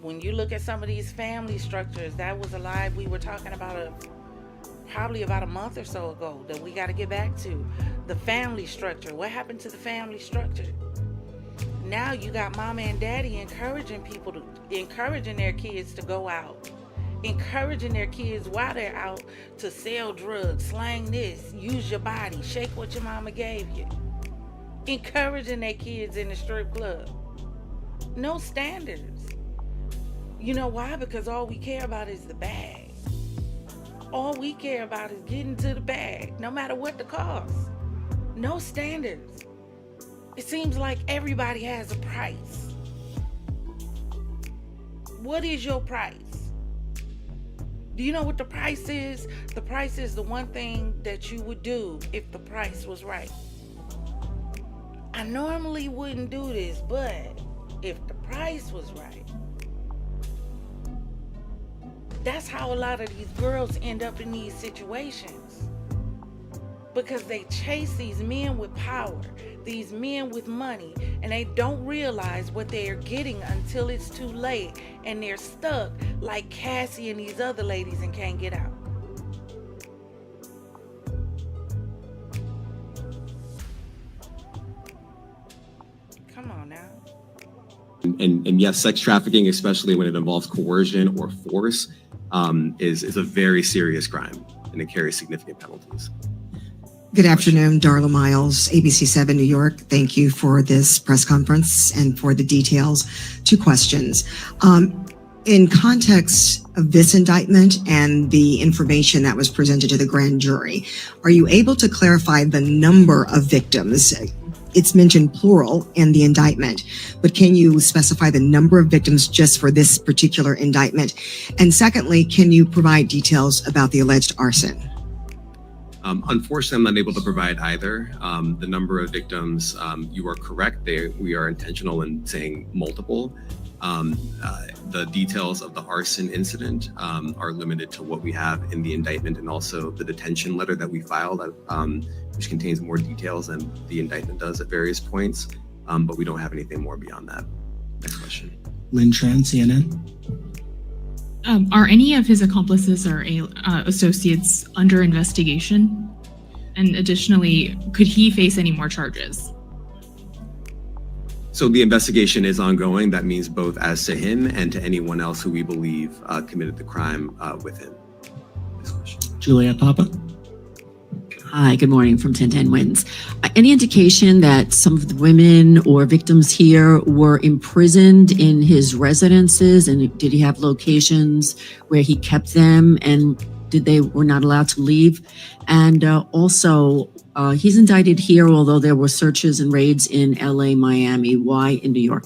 When you look at some of these family structures, that was a lie we were talking about probably about a month or so ago that we got to get back to. The family structure. What happened to the family structure? Now you got mama and daddy encouraging their kids to go out, encouraging their kids while they're out to sell drugs, slang this, use your body, shake what your mama gave you, encouraging their kids in the strip club. No standards. You know why? Because all we care about is the bag. All we care about is getting to the bag, no matter what the cost. No standards. It seems like everybody has a price. What is your price? Do you know what the price is? The price is the one thing that you would do if the price was right. I normally wouldn't do this, but if the price was right, that's how a lot of these girls end up in these situations. Because they chase these men with power, these men with money, and they don't realize what they are getting until it's too late, and they're stuck like Cassie and these other ladies and can't get out. Come on now. And yes, sex trafficking, especially when it involves coercion or force, is a very serious crime, and it carries significant penalties. Good afternoon, Darla Miles, ABC 7 New York. Thank you for this press conference and for the details. 2 questions. In context of this indictment and the information that was presented to the grand jury, are you able to clarify the number of victims? It's mentioned plural in the indictment, but can you specify the number of victims just for this particular indictment? And secondly, can you provide details about the alleged arson? Unfortunately, I'm not able to provide either. The number of victims, you are correct. We are intentional in saying multiple. The details of the arson incident are limited to what we have in the indictment and also the detention letter that we filed, which contains more details than the indictment does at various points. But we don't have anything more beyond that. Next question. Lynn Tran, CNN. Are any of his accomplices or associates under investigation? And additionally, could he face any more charges? So the investigation is ongoing. That means both as to him and to anyone else who we believe committed the crime with him. Next question. Juliet Papa. Hi, good morning from 1010 Wins. Any indication that some of the women or victims here were imprisoned in his residences, and did he have locations where he kept them, and they were not allowed to leave? And also, he's indicted here, although there were searches and raids in LA, Miami. Why in New York?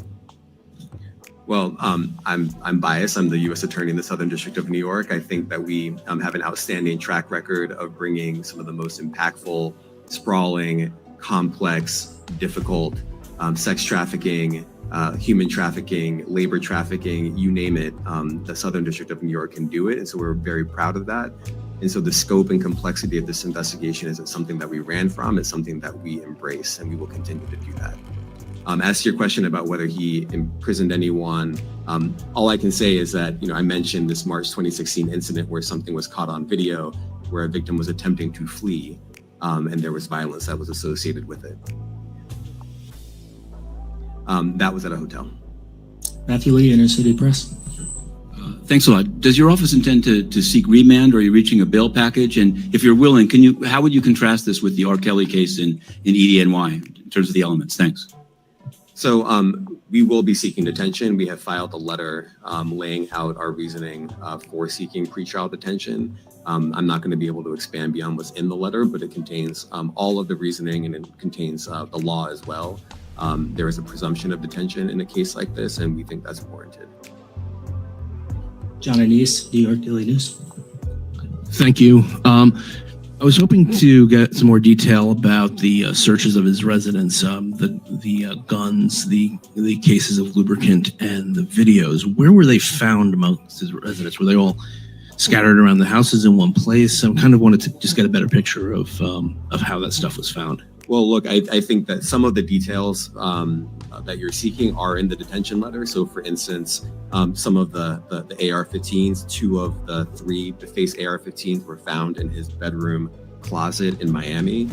Well, I'm biased. I'm the U.S. Attorney in the Southern District of New York. I think that we have an outstanding track record of bringing some of the most impactful, sprawling, complex, difficult sex trafficking, human trafficking, labor trafficking, you name it. The Southern District of New York can do it, and so we're very proud of that. And so the scope and complexity of this investigation isn't something that we ran from. It's something that we embrace, and we will continue to do that. As to your question about whether he imprisoned anyone, all I can say is that, I mentioned this March 2016 incident where something was caught on video, where a victim was attempting to flee, and there was violence that was associated with it. That was at a hotel. Matthew Lee, Inner City Press. Thanks a lot. Does your office intend to seek remand, or are you reaching a bail package? And if you're willing, how would you contrast this with the R. Kelly case in EDNY in terms of the elements? Thanks. So we will be seeking detention. We have filed a letter laying out our reasoning for seeking pretrial detention. I'm not going to be able to expand beyond what's in the letter, but it contains all of the reasoning, and it contains the law as well. There is a presumption of detention in a case like this, and we think that's warranted. John Anise, New York Daily News. Thank you. I was hoping to get some more detail about the searches of his residence, the guns, the cases of lubricant, and the videos. Where were they found amongst his residence? Were they all scattered around the houses in one place? I kind of wanted to just get a better picture of how that stuff was found. Well, look, I think that some of the details that you're seeking are in the detention letter. So, for instance, some of the AR-15s, 2 of the 3 defaced AR-15s were found in his bedroom closet in Miami,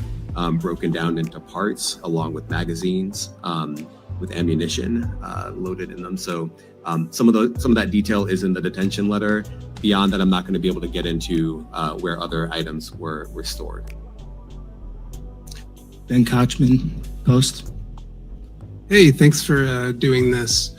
broken down into parts, along with magazines with ammunition loaded in them. So, some of that detail is in the detention letter. Beyond that, I'm not going to be able to get into where other items were stored. Ben Kochman, Post. Hey, thanks for doing this.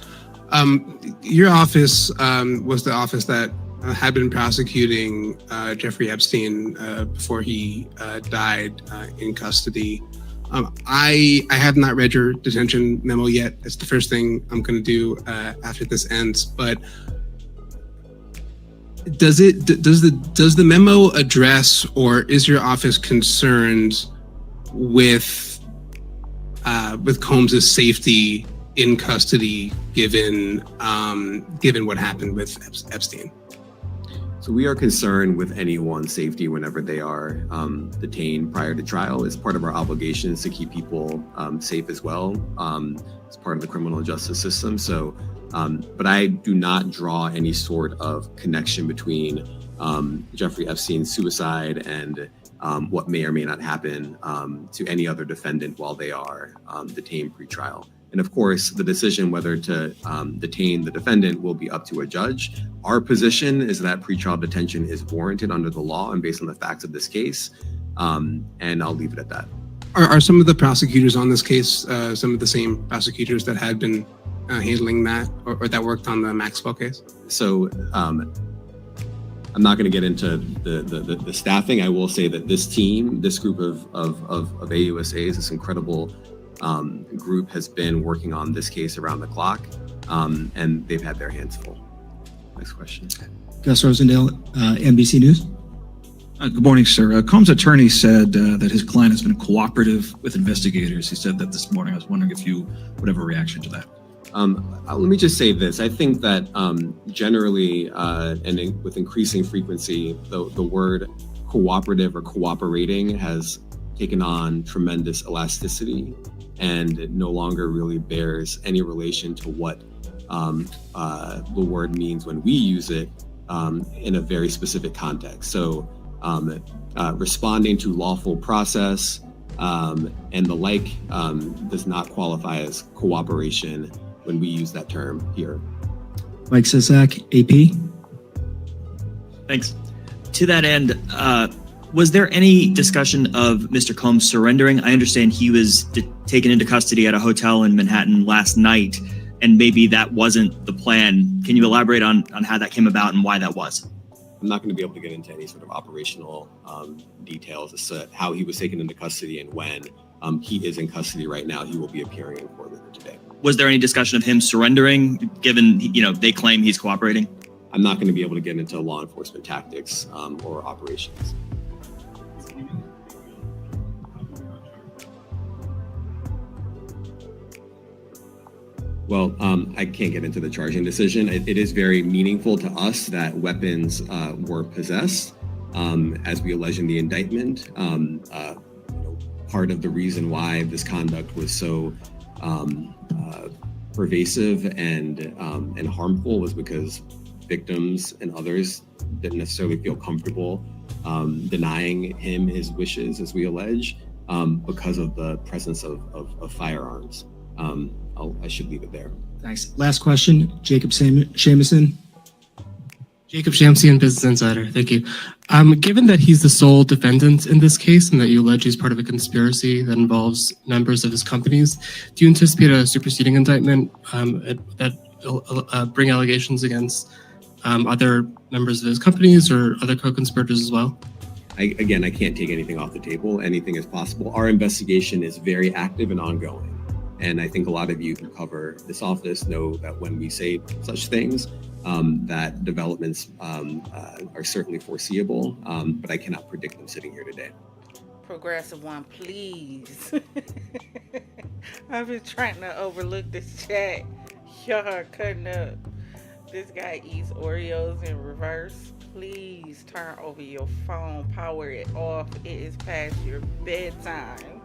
Your office was the office that had been prosecuting Jeffrey Epstein before he died in custody. I have not read your detention memo yet. It's the first thing I'm going to do after this ends. But does the memo address, or is your office concerned with Combs's safety in custody, given what happened with Epstein? So we are concerned with anyone's safety whenever they are detained prior to trial. It's part of our obligations to keep people safe as well. It's part of the criminal justice system. So, but I do not draw any sort of connection between Jeffrey Epstein's suicide and what may or may not happen to any other defendant while they are detained pre-trial. And of course, the decision whether to detain the defendant will be up to a judge. Our position is that pretrial detention is warranted under the law and based on the facts of this case. And I'll leave it at that. Are some of the prosecutors on this case some of the same prosecutors that had been handling that or that worked on the Maxwell case? So I'm not going to get into the staffing. I will say that this team, this group of AUSAs, this incredible group has been working on this case around the clock, and they've had their hands full. Next question. Gus Rosendale, NBC News. Good morning, sir. Combs' attorney said that his client has been cooperative with investigators. He said that this morning. I was wondering if you would have a reaction to that. Let me just say this. I think that generally and with increasing frequency, the word cooperative or cooperating has taken on tremendous elasticity and it no longer really bears any relation to what the word means when we use it in a very specific context. So responding to lawful process and the like does not qualify as cooperation when we use that term here. Mike Sisak, AP. Thanks. To that end, was there any discussion of Mr. Combs surrendering? I understand he was taken into custody at a hotel in Manhattan last night, and maybe that wasn't the plan. Can you elaborate on how that came about and why that was? I'm not going to be able to get into any sort of operational details as to how he was taken into custody and when. He is in custody right now. He will be appearing in court later today. Was there any discussion of him surrendering, given they claim he's cooperating? I'm not going to be able to get into law enforcement tactics or operations. Well, I can't get into the charging decision. It is very meaningful to us that weapons were possessed, as we allege in the indictment. Part of the reason why this conduct was so pervasive and harmful was because victims and others didn't necessarily feel comfortable denying him his wishes, as we allege, because of the presence of firearms. I should leave it there. Thanks. Last question, Jacob Shamison. Jacob Shamsian, Business Insider. Thank you. Given that he's the sole defendant in this case and that you allege he's part of a conspiracy that involves members of his companies, do you anticipate a superseding indictment that bring allegations against other members of his companies or other co-conspirators as well? I can't take anything off the table. Anything is possible. Our investigation is very active and ongoing. And I think a lot of you who cover this office know that when we say such things, that developments are certainly foreseeable, but I cannot predict them sitting here today. Progressive one, please. I've been trying to overlook this chat. Y'all are cutting up. This guy eats Oreos in reverse. Please turn over your phone, power it off. It is past your bedtime.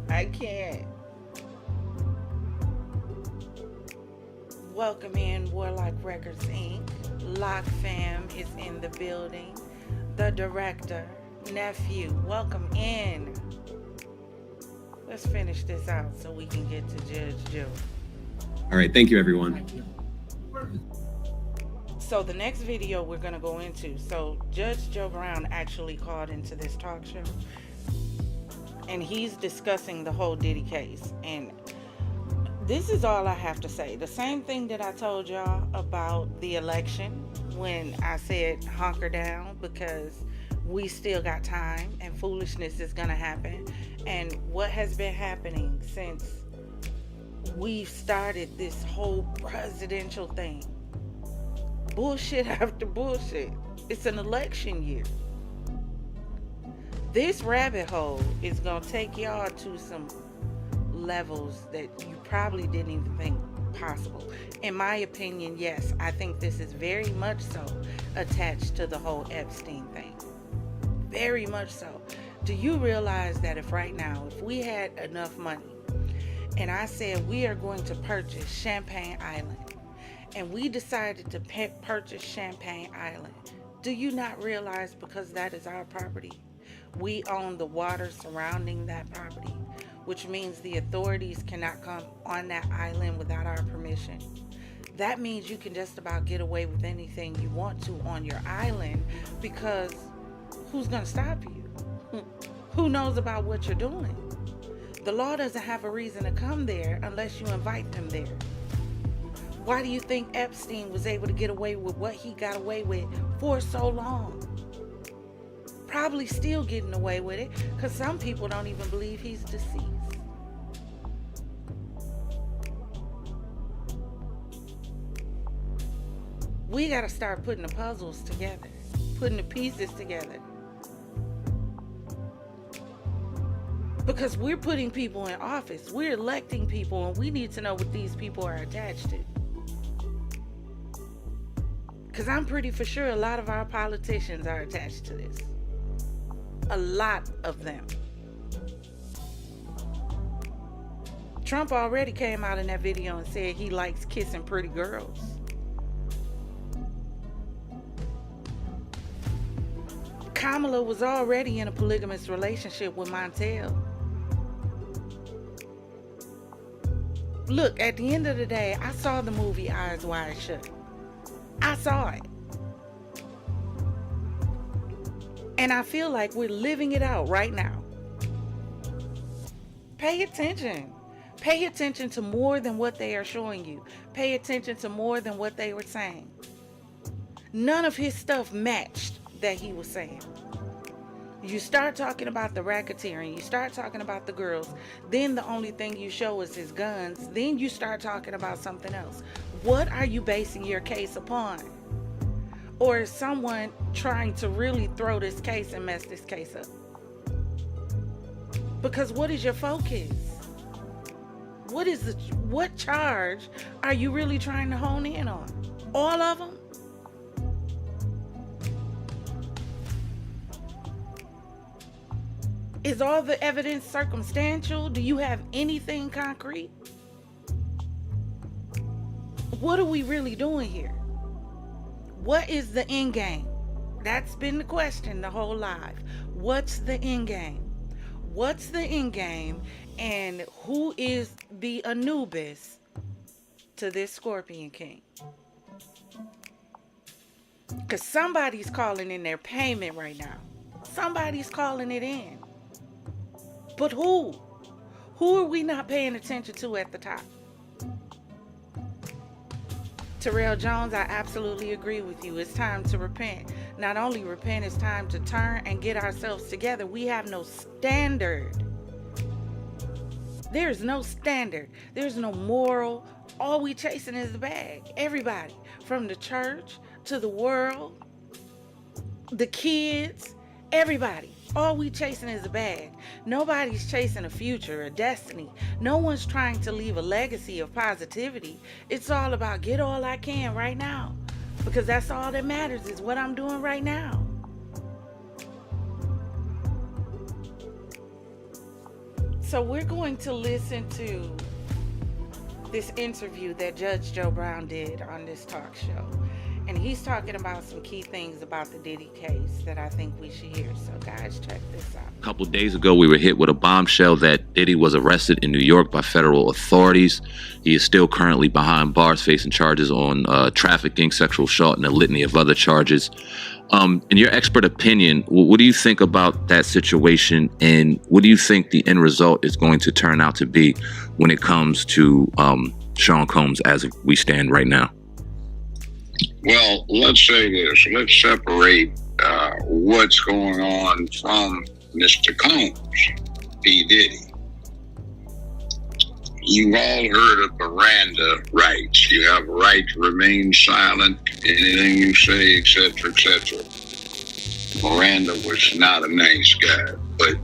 I can't. Welcome in Warlock Records Inc. Lock Fam is in the building. The director, nephew, welcome in. Let's finish this out so we can get to Judge Joe. All right, thank you, everyone. So the next video we're going to go into, so Judge Joe Brown actually called into this talk show, and he's discussing the whole Diddy case. And this is all I have to say. The same thing that I told y'all about the election when I said hunker down, because we still got time and foolishness is going to happen. And what has been happening since we've started this whole presidential thing? Bullshit after bullshit. It's an election year. This rabbit hole is going to take y'all to some levels that you probably didn't even think possible. In my opinion, yes, I think this is very much so attached to the whole Epstein thing. Very much so. Do you realize that if right now, if we had enough money and I said we are going to purchase Champagne Island, and we decided to purchase Champagne Island, do you not realize, because that is our property, we own the water surrounding that property, which means the authorities cannot come on that island without our permission? That means you can just about get away with anything you want to on your island, because who's going to stop you? Who knows about what you're doing? The law doesn't have a reason to come there unless you invite them there. Why do you think Epstein was able to get away with what he got away with for so long? Probably still getting away with it, because some people don't even believe he's deceased. We got to start putting the puzzles together, putting the pieces together. Because we're putting people in office, we're electing people, and we need to know what these people are attached to. Because I'm pretty for sure a lot of our politicians are attached to this. A lot of them. Trump already came out in that video and said he likes kissing pretty girls. Kamala was already in a polygamous relationship with Montel. Look, at the end of the day, I saw the movie Eyes Wide Shut. I saw it. And I feel like we're living it out right now. Pay attention. Pay attention to more than what they are showing you. Pay attention to more than what they were saying. None of his stuff matched that he was saying. You start talking about the racketeering, you start talking about the girls, then the only thing you show is his guns, then you start talking about something else. What are you basing your case upon? Or is someone trying to really throw this case and mess this case up? Because what is your focus? What charge are you really trying to hone in on? All of them? Is all the evidence circumstantial? Do you have anything concrete? What are we really doing here? What is the end game? That's been the question the whole live. What's the end game? What's the end game? And who is the Anubis to this Scorpion King? Because somebody's calling in their payment right now. Somebody's calling it in. But who? Who are we not paying attention to at the top? Terrell Jones, I absolutely agree with you. It's time to repent. Not only repent, it's time to turn and get ourselves together. We have no standard. There's no standard. There's no moral. All we chasing is the bag. Everybody. from the church to the world, the kids, everybody. All we chasing is a bag. Nobody's chasing a future, a destiny. No one's trying to leave a legacy of positivity. It's all about get all I can right now, because that's all that matters is what I'm doing right now. So we're going to listen to this interview that Judge Joe Brown did on this talk show. And he's talking about some key things about the Diddy case that I think we should hear. So guys, check this out. A couple days ago, we were hit with a bombshell that Diddy was arrested in New York by federal authorities. He is still currently behind bars facing charges on trafficking, sexual assault, and a litany of other charges. In your expert opinion, what do you think about that situation, and what do you think the end result is going to turn out to be when it comes to Sean Combs as we stand right now? Well, let's say this. Let's separate what's going on from Mr. Combs, P. Diddy. You've all heard of Miranda rights. You have a right to remain silent, anything you say, etc., etc. Miranda was not a nice guy, but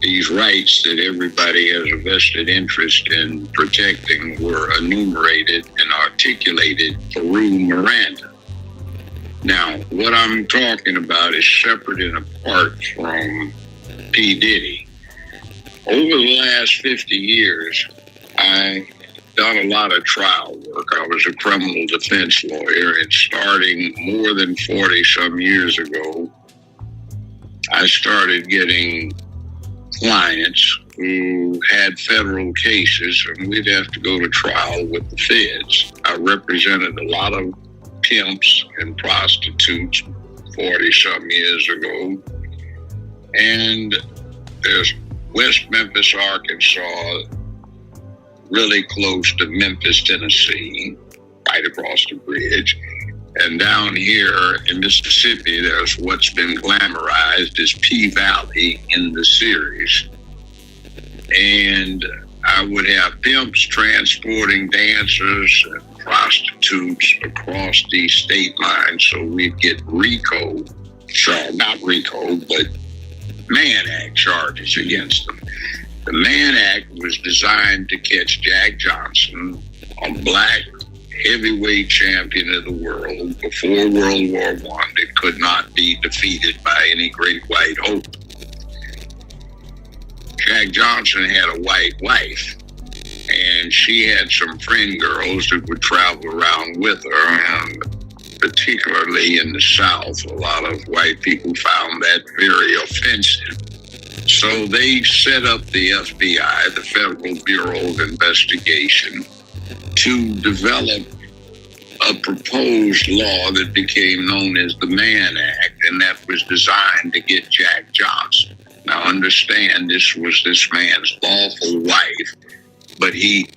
these rights that everybody has a vested interest in protecting were enumerated and articulated through Miranda. Now, what I'm talking about is separate and apart from P. Diddy. Over the last 50 years, I've done a lot of trial work. I was a criminal defense lawyer, and starting more than 40 some years ago, I started getting clients who had federal cases, and we'd have to go to trial with the feds. I represented a lot of pimps and prostitutes 40 some years ago. And there's West Memphis, Arkansas, really close to Memphis, Tennessee, right across the bridge. And down here in Mississippi, there's what's been glamorized as P Valley in the series. And I would have pimps transporting dancers and prostitutes across these state lines. So we'd get RICO, not RICO, but Mann Act charges against them. The Mann Act was designed to catch Jack Johnson, a black heavyweight champion of the world before World War I that could not be defeated by any great white hope. Jack Johnson had a white wife, and she had some friend girls that would travel around with her, and particularly in the South, a lot of white people found that very offensive. So they set up the FBI, the Federal Bureau of Investigation, to develop a proposed law that became known as the Mann Act, and that was designed to get Jack Johnson. Now understand, this was this man's lawful wife, but he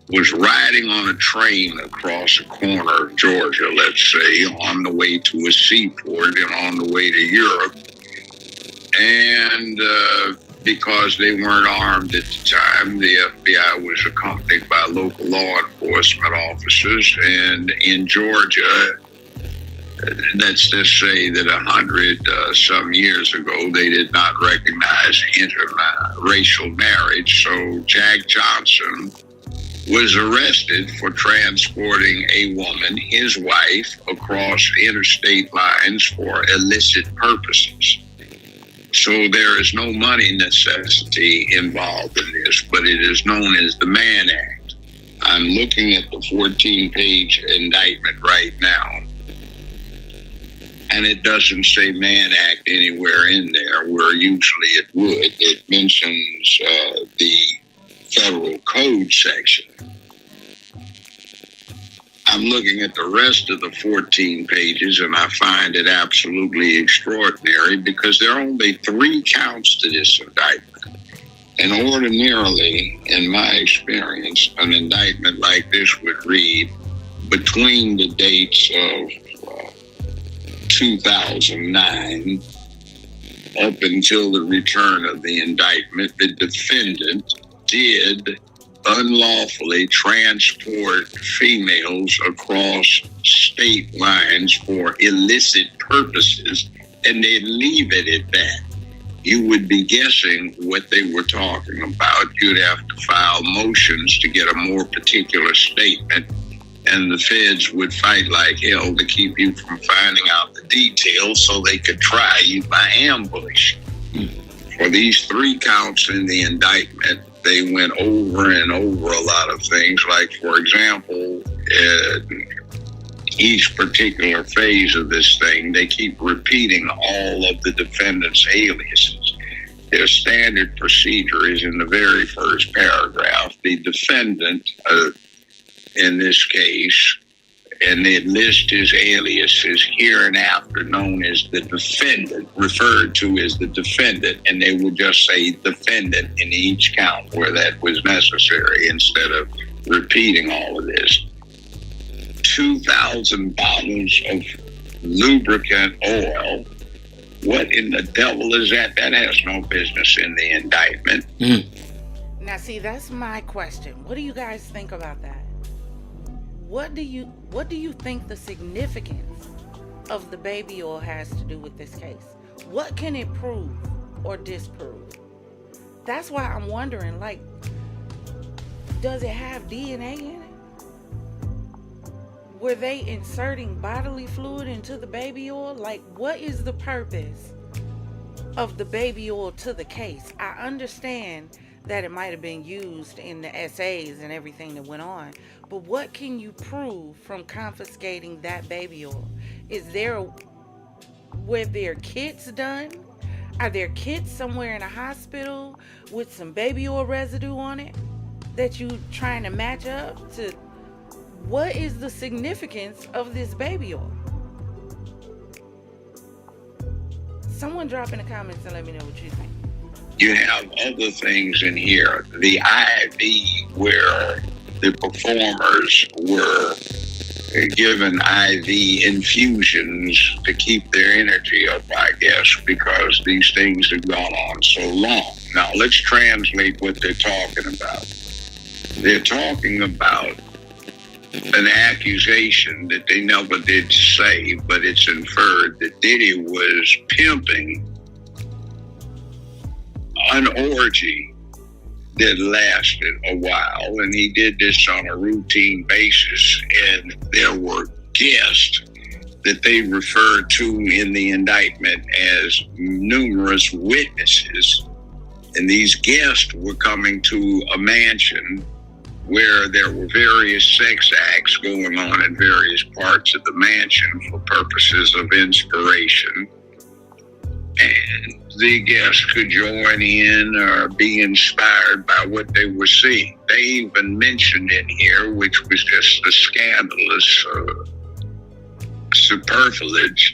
was riding on a train across a corner of Georgia, let's say, on the way to a seaport and on the way to Europe. And because they weren't armed at the time, the FBI was accompanied by local law enforcement officers. And in Georgia, let's just say that 100 some years ago, they did not recognize interracial marriage. So Jack Johnson was arrested for transporting a woman, his wife, across interstate lines for illicit purposes. So there is no money necessity involved in this, but it is known as the Mann Act. I'm looking at the 14-page indictment right now, and it doesn't say Mann Act anywhere in there, where usually it would. It mentions the federal code section. I'm looking at the rest of the 14 pages, and I find it absolutely extraordinary because there are only 3 counts to this indictment. And ordinarily, in my experience, an indictment like this would read, between the dates of 2009 up until the return of the indictment, the defendant did unlawfully transport females across state lines for illicit purposes, and they leave it at that. You would be guessing what they were talking about. You'd have to file motions to get a more particular statement, and the feds would fight like hell to keep you from finding out the details so they could try you by ambush. For these 3 counts in the indictment, they went over and over a lot of things. Like, for example, each particular phase of this thing, they keep repeating all of the defendant's aliases. Their standard procedure is in the very first paragraph. The defendant, in this case, and they list his aliases hereinafter known as the defendant, referred to as the defendant, and they would just say defendant in each count where that was necessary instead of repeating all of this. 2,000 bottles of lubricant oil. What in the devil is that? That has no business in the indictment. Now, see, that's my question. What do you guys think about that? What do you think the significance of the baby oil has to do with this case? What can it prove or disprove? That's why I'm wondering, like, does it have DNA in it? Were they inserting bodily fluid into the baby oil? Like, what is the purpose of the baby oil to the case? I understand that it might have been used in the essays and everything that went on, but what can you prove from confiscating that baby oil? Were there kits done? Are there kits somewhere in a hospital with some baby oil residue on it that you trying to match up to? What is the significance of this baby oil? Someone drop in the comments and let me know what you think. You have other things in here. The IV, where the performers were given IV infusions to keep their energy up, I guess, because these things have gone on so long. Now, let's translate what they're talking about. They're talking about an accusation that they never did say, but it's inferred that Diddy was pimping an orgy that lasted a while, and he did this on a routine basis, and there were guests that they referred to in the indictment as numerous witnesses, and these guests were coming to a mansion where there were various sex acts going on in various parts of the mansion for purposes of inspiration. And the guests could join in or be inspired by what they were seeing. They even mentioned in here, which was just a scandalous superfluous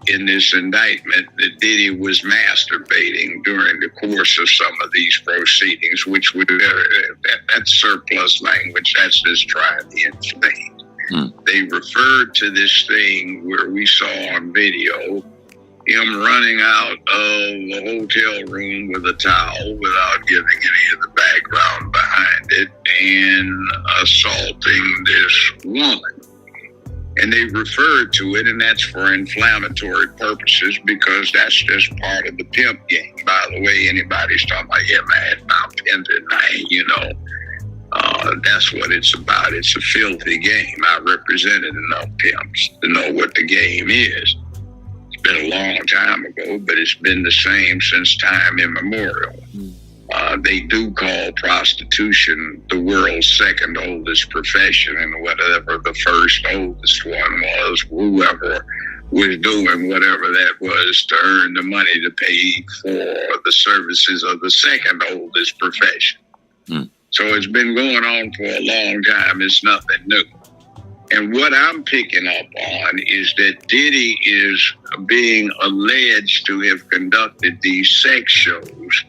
in this indictment, that Diddy was masturbating during the course of some of these proceedings, which would that's surplus language. That's just trying to inflame. They referred to this thing where we saw on video him running out of the hotel room with a towel without giving any of the background behind it and assaulting this woman. And they referred to it, and that's for inflammatory purposes because that's just part of the pimp game. By the way, anybody's talking about, yeah, man, I'm pimping, man, that's what it's about. It's a filthy game. I represented enough pimps to know what the game is. It's been a long time ago, but it's been the same since time immemorial. They do call prostitution the world's second oldest profession, and whatever the first oldest one was, whoever was doing whatever that was to earn the money to pay for the services of the second oldest profession. So it's been going on for a long time. It's nothing new. And what I'm picking up on is that Diddy is being alleged to have conducted these sex shows,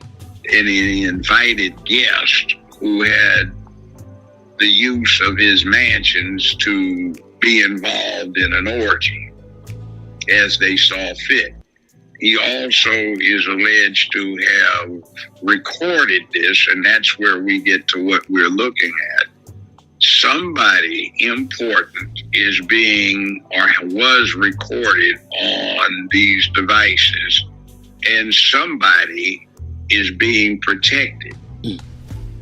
and he invited guests who had the use of his mansions to be involved in an orgy as they saw fit. He also is alleged to have recorded this, and that's where we get to what we're looking at. Somebody important is being or was recorded on these devices, and somebody is being protected.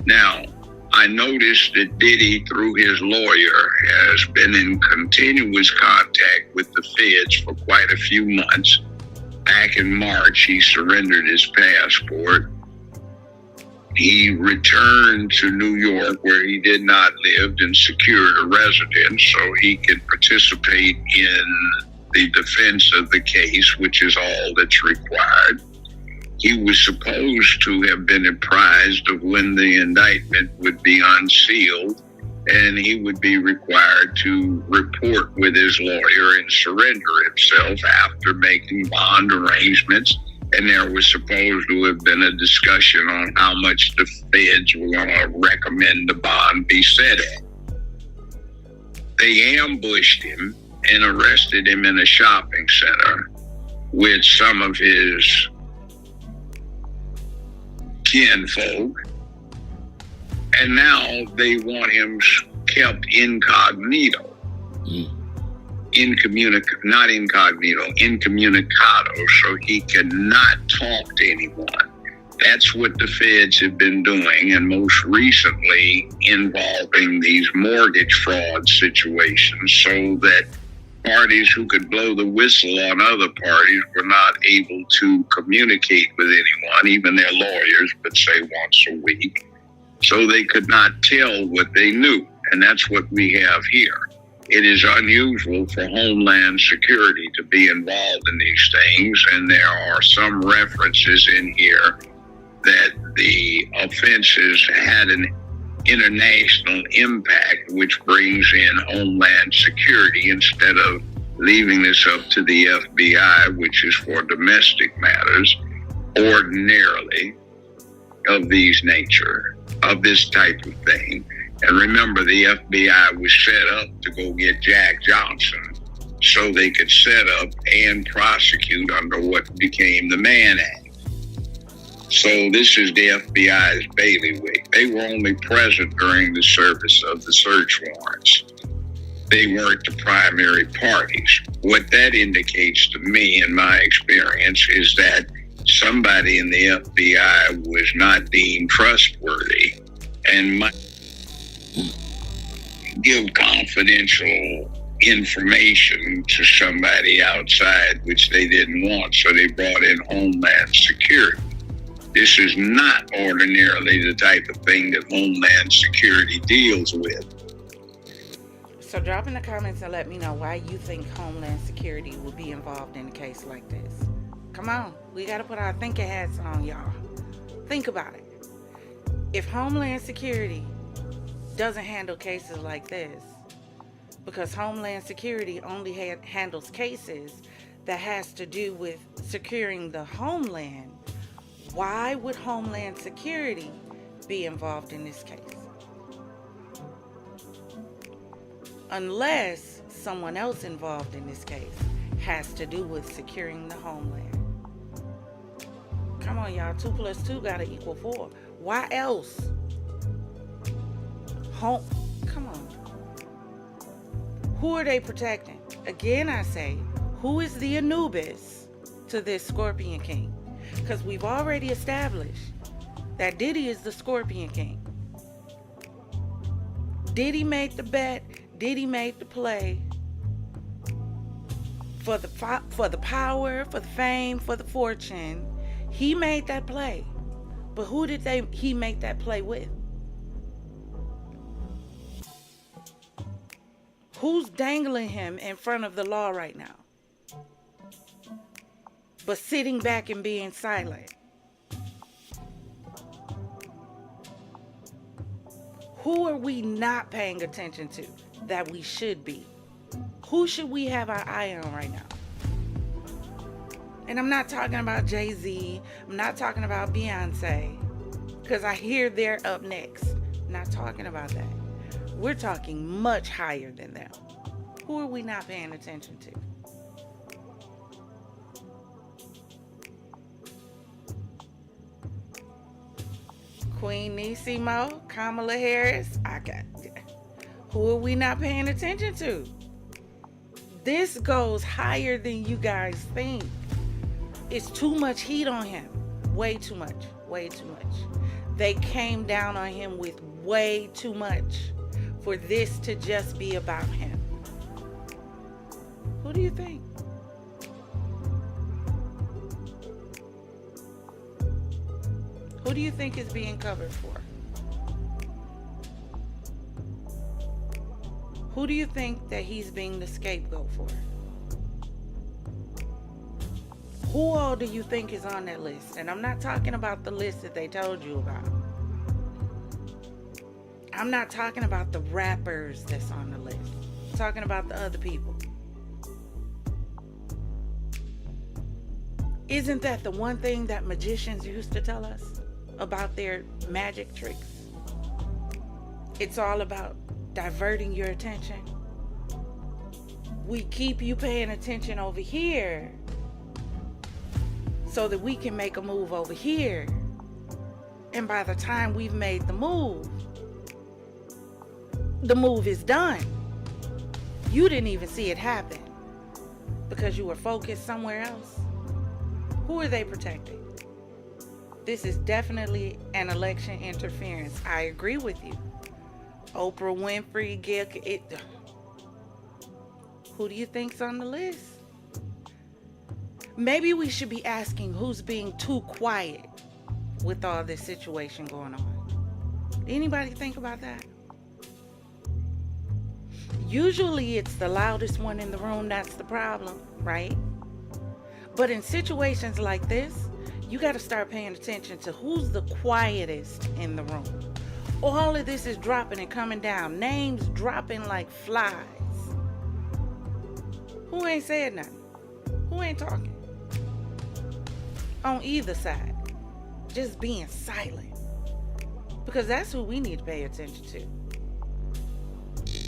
Now, I noticed that Diddy, through his lawyer, has been in continuous contact with the feds for quite a few months. Back in March, he surrendered his passport. He returned to New York, where he did not live, and secured a residence so he could participate in the defense of the case, which is all that's required. He was supposed to have been apprised of when the indictment would be unsealed, and he would be required to report with his lawyer and surrender himself after making bond arrangements. And there was supposed to have been a discussion on how much the feds were going to recommend the bond be set at. They ambushed him and arrested him in a shopping center with some of his kinfolk. And now they want him kept incognito. Incommunicado, so he cannot talk to anyone. That's what the feds have been doing, and most recently involving these mortgage fraud situations, so that parties who could blow the whistle on other parties were not able to communicate with anyone, even their lawyers, but say once a week. So they could not tell what they knew, and that's what we have here. It is unusual for Homeland Security to be involved in these things, and there are some references in here that the offenses had an international impact, which brings in Homeland Security instead of leaving this up to the FBI, which is for domestic matters, ordinarily of this type of thing. And remember, the FBI was set up to go get Jack Johnson so they could set up and prosecute under what became the Mann Act. So this is the FBI's bailiwick. They were only present during the service of the search warrants. They weren't the primary parties. What that indicates to me, in my experience, is that somebody in the FBI was not deemed trustworthy and might give confidential information to somebody outside, which they didn't want, so they brought in Homeland Security. This is not ordinarily the type of thing that Homeland Security deals with. So drop in the comments and let me know why you think Homeland Security will be involved in a case like this. Come on, we got to put our thinking hats on, y'all. Think about it. If Homeland Security doesn't handle cases like this, because Homeland Security only handles cases that has to do with securing the homeland, why would Homeland Security be involved in this case? Unless someone else involved in this case has to do with securing the homeland. Come on, y'all. 2 + 2 gotta equal 4. Why else? Come on. Who are they protecting? Again, I say, who is the Anubis to this Scorpion King? Because we've already established that Diddy is the Scorpion King. Diddy made the bet. Diddy made the play for the power, for the fame, for the fortune. He made that play. But who did he make that play with? Who's dangling him in front of the law right now? But sitting back and being silent. Who are we not paying attention to that we should be? Who should we have our eye on right now? And I'm not talking about Jay-Z. I'm not talking about Beyonce. Because I hear they're up next. I'm not talking about that. We're talking much higher than them. Who are we not paying attention to? Queen Nisimo, Kamala Harris. Who are we not paying attention to? This goes higher than you guys think. It's too much heat on him. Way too much. Way too much. They came down on him with way too much for this to just be about him. Who do you think? Who do you think is being covered for? Who do you think that he's being the scapegoat for? Who all do you think is on that list? And I'm not talking about the list that they told you about. I'm not talking about the rappers that's on the list. I'm talking about the other people. Isn't that the one thing that magicians used to tell us about their magic tricks? It's all about diverting your attention. We keep you paying attention over here so that we can make a move over here. And by the time we've made the move is done. You didn't even see it happen because you were focused somewhere else. Who are they protecting? This is definitely an election interference. I agree with you. Oprah Winfrey, Gail, who do you think's on the list? Maybe we should be asking who's being too quiet with all this situation going on. Did anybody think about that? Usually it's the loudest one in the room that's the problem, right? But in situations like this, you got to start paying attention to who's the quietest in the room. All of this is dropping and coming down. Names dropping like flies. Who ain't said nothing? Who ain't talking? On either side. Just being silent. Because that's who we need to pay attention to.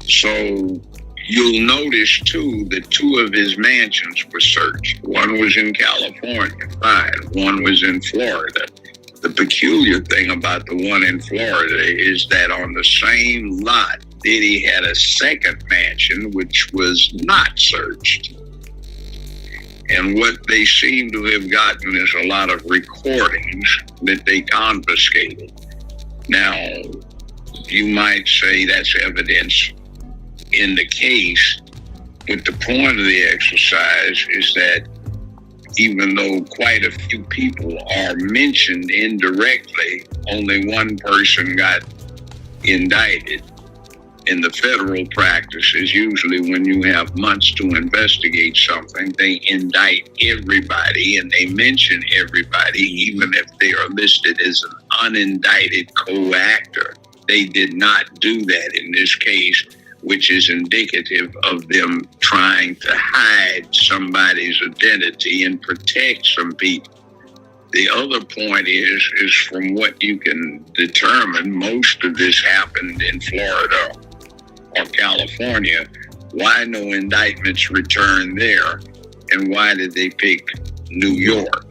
So you'll notice too that 2 of his mansions were searched. One was in California, fine. One was in Florida. The peculiar thing about the one in Florida is that on the same lot, Diddy had a second mansion which was not searched. And what they seem to have gotten is a lot of recordings that they confiscated. Now, you might say that's evidence in the case, but the point of the exercise is that even though quite a few people are mentioned indirectly, only one person got indicted. In the federal practice is usually when you have months to investigate something, they indict everybody and they mention everybody, even if they are listed as an unindicted co-actor. They did not do that in this case, which is indicative of them trying to hide somebody's identity and protect some people. The other point is from what you can determine, most of this happened in Florida or California. Why no indictments returned there? And why did they pick New York?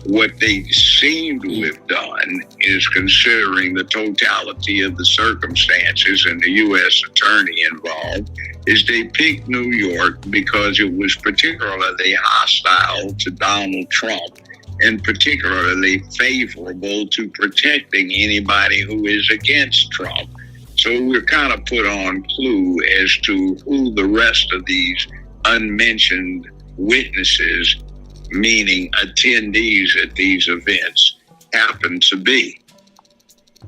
What they seem to have done is, considering the totality of the circumstances and the U.S. attorney involved, is they picked New York because it was particularly hostile to Donald Trump and particularly favorable to protecting anybody who is against Trump. So we're kind of put on clue as to who the rest of these unmentioned witnesses, meaning attendees at these events, happen to be.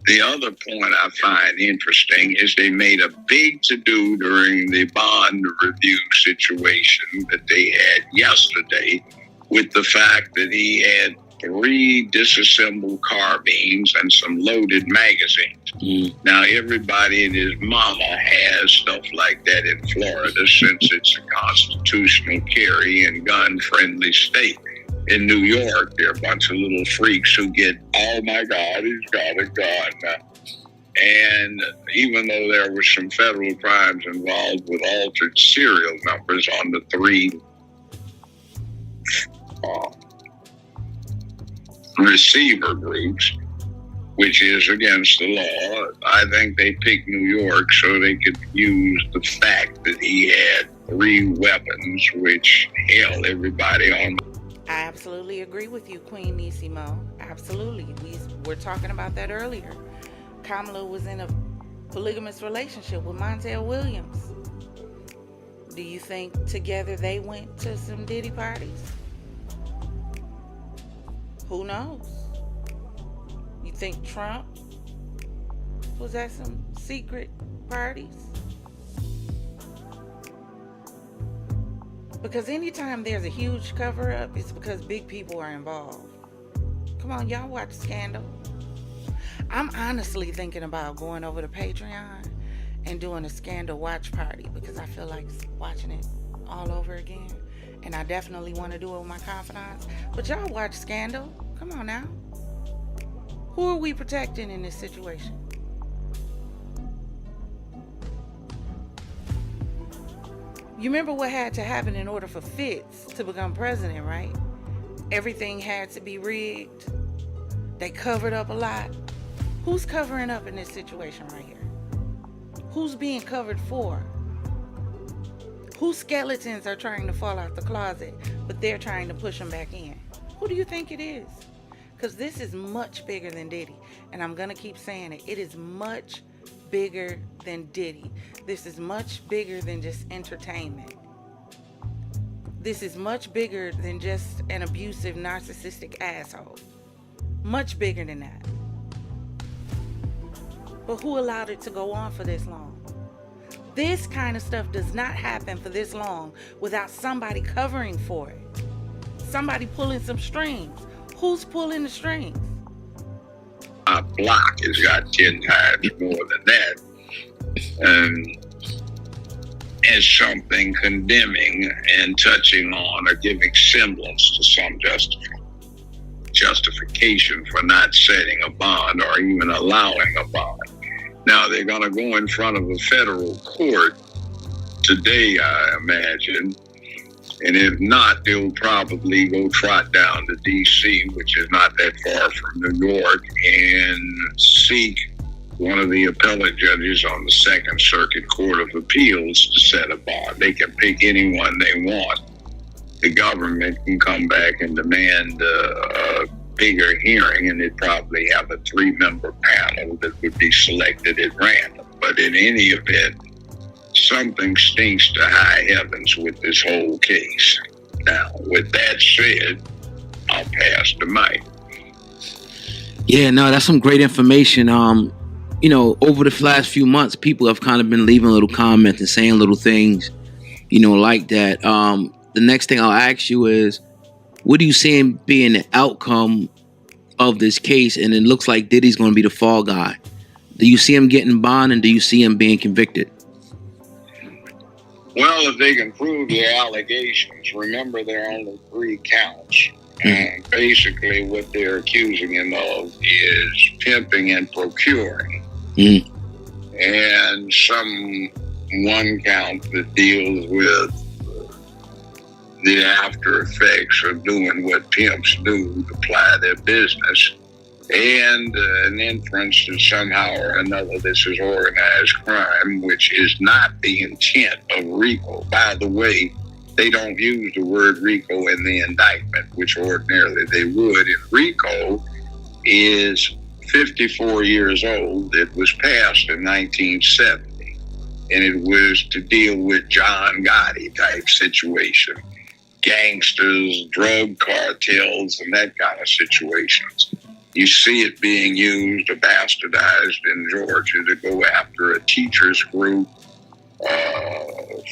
The other point I find interesting is they made a big to-do during the bond review situation that they had yesterday with the fact that he had 3 disassembled carbines and some loaded magazines. Now, everybody and his mama has stuff like that in Florida since it's a constitutional carry and gun-friendly state. In New York, there are a bunch of little freaks who get, oh my God, he's got a gun. And even though there were some federal crimes involved with altered serial numbers on the 3 receiver groups, which is against the law. I think they picked New York so they could use the fact that he had 3 weapons, which held everybody on. I absolutely agree with you, Queen Nissimo. Absolutely. We were talking about that earlier. Kamala was in a polygamous relationship with Montel Williams. Do you think together they went to some Diddy parties? Who knows? You think Trump was at some secret parties? Because anytime there's a huge cover-up, it's because big people are involved. Come on, y'all watch Scandal. I'm honestly thinking about going over to Patreon and doing a Scandal watch party because I feel like watching it all over again. And I definitely want to do it with my confidants. But y'all watch Scandal. Come on now. Who are we protecting in this situation? You remember what had to happen in order for Fitz to become president, right? Everything had to be rigged. They covered up a lot. Who's covering up in this situation right here? Who's being covered for? Whose skeletons are trying to fall out the closet, but they're trying to push them back in? Who do you think it is? Because this is much bigger than Diddy. And I'm going to keep saying it. It is much bigger than Diddy. This is much bigger than just entertainment. This is much bigger than just an abusive, narcissistic asshole. Much bigger than that. But who allowed it to go on for this long? This kind of stuff does not happen for this long without somebody covering for it. Somebody pulling some strings. Who's pulling the strings? My block has got 10 times more than that. As something condemning and touching on or giving semblance to some justification for not setting a bond or even allowing a bond. Now, they're going to go in front of a federal court today, I imagine. And if not, they'll probably go trot down to D.C., which is not that far from New York, and seek one of the appellate judges on the Second Circuit Court of Appeals to set a bond. They can pick anyone they want. The government can come back and demand a bigger hearing, and they'd probably have a 3-member panel that would be selected at random. But in any event, something stinks to high heavens with this whole case. Now, with that said, I'll pass the mic. Yeah, no, that's some great information. You know, over the last few months, people have kind of been leaving little comments and saying little things, you know, like that. The next thing I'll ask you is, what do you see being the outcome of this case? And it looks like Diddy's going to be the fall guy. Do you see him getting bond, and do you see him being convicted? Well, if they can prove the allegations, remember there are only 3 counts. And basically what they're accusing him of is pimping and procuring. And one count that deals with the after effects of doing what pimps do to ply their business. And an inference that somehow or another this is organized crime, which is not the intent of RICO. By the way, they don't use the word RICO in the indictment, which ordinarily they would. And RICO is 54 years old. It was passed in 1970, and it was to deal with John Gotti type situation, gangsters, drug cartels, and that kind of situations. You see it being used or bastardized in Georgia to go after a teachers group,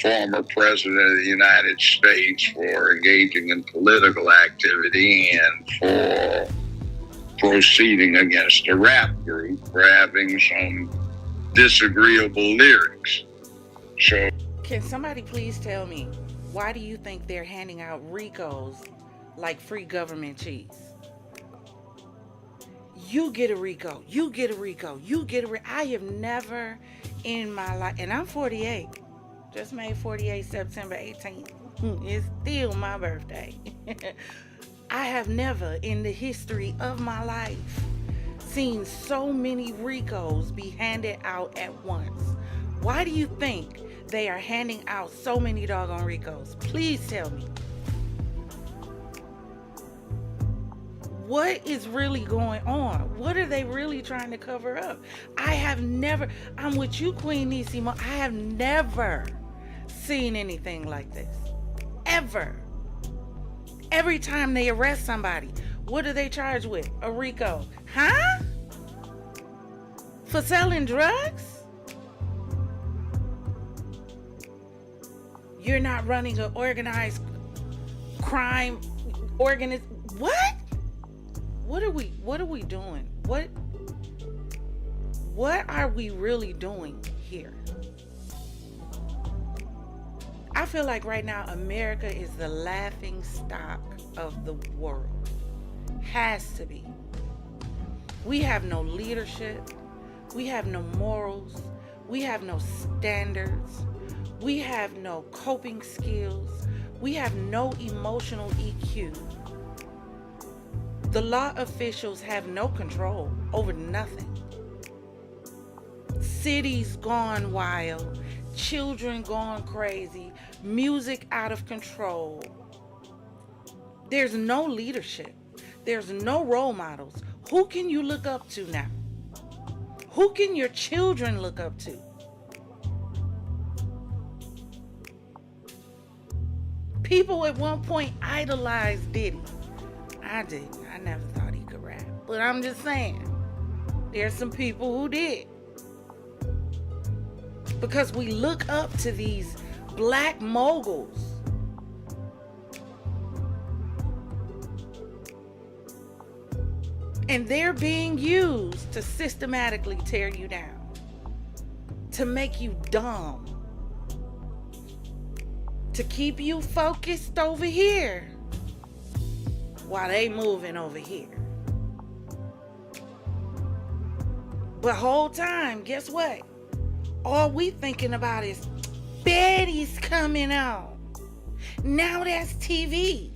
former president of the United States for engaging in political activity, and for proceeding against a rap group for having some disagreeable lyrics. So, can somebody please tell me, why do you think they're handing out RICOs like free government cheese? You get a RICO, you get a RICO, you get a RICO. I have never in my life, and I'm 48, just made 48 September 18th. It's still my birthday. I have never in the history of my life seen so many RICOs be handed out at once. Why do you think they are handing out so many doggone RICOs? Please tell me. What is really going on? What are they really trying to cover up? I'm with you, Queen Nisimo. I have never seen anything like this. Ever. Every time they arrest somebody, what are they charged with? A RICO. Huh? For selling drugs? You're not running an organized crime what? What are we doing? What are we really doing here? I feel like right now America is the laughing stock of the world. Has to be. We have no leadership. We have no morals. We have no standards. We have no coping skills. We have no emotional EQ. The law officials have no control over nothing. Cities gone wild, children gone crazy, music out of control. There's no leadership. There's no role models. Who can you look up to now? Who can your children look up to? People at one point idolized Diddy. I didn't. I never thought he could rap. But I'm just saying, there's some people who did. Because we look up to these black moguls. And they're being used to systematically tear you down. To make you dumb. To keep you focused over here. While they moving over here. But whole time, guess what? All we thinking about is Betty's coming out. Now that's TV.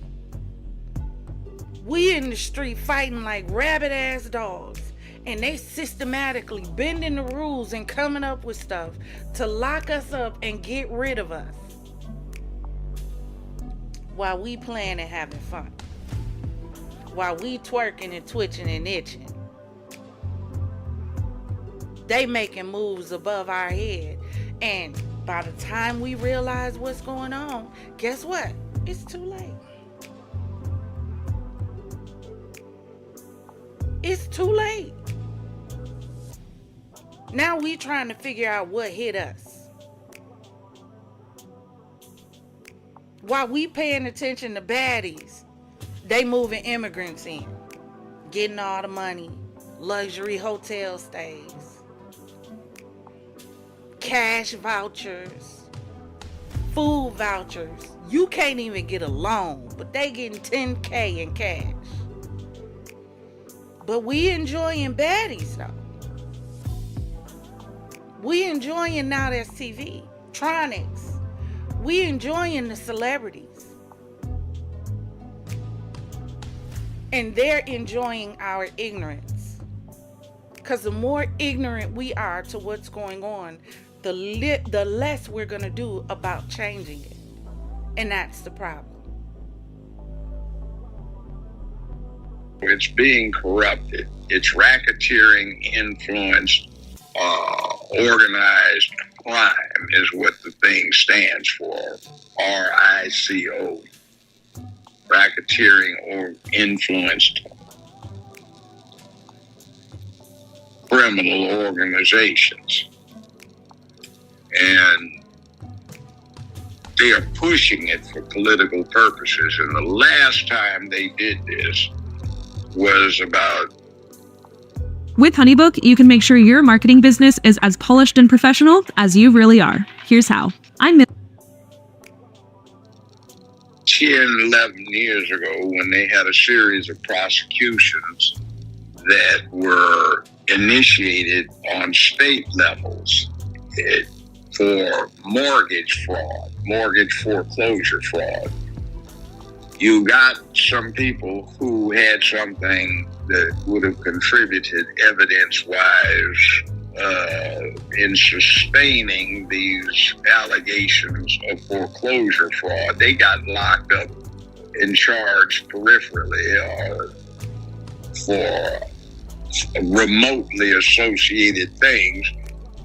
We in the street fighting like rabid ass dogs. And they systematically bending the rules and coming up with stuff to lock us up and get rid of us. While we playing and having fun. While we twerking and twitching and itching. They making moves above our head. And by the time we realize what's going on, guess what? It's too late. It's too late. Now we trying to figure out what hit us. While we paying attention to baddies, they moving immigrants in, getting all the money, luxury hotel stays, cash vouchers, food vouchers. You can't even get a loan, but they getting $10K in cash. But we enjoying baddies though. We enjoying Now That's TV, Tronics. We enjoying the celebrities. And they're enjoying our ignorance. Because the more ignorant we are to what's going on, the less we're going to do about changing it. And that's the problem. It's being corrupted. It's racketeering influenced, organized crime is what the thing stands for. RICO. Racketeering or influenced criminal organizations. And they are pushing it for political purposes. And the last time they did this was about... With HoneyBook, you can make sure your marketing business is as polished and professional as you really are. Here's how. 10, 11 years ago, when they had a series of prosecutions that were initiated on state levels for mortgage fraud, mortgage foreclosure fraud. You got some people who had something that would have contributed evidence-wise in sustaining these allegations of foreclosure fraud. They got locked up and charged peripherally for remotely associated things.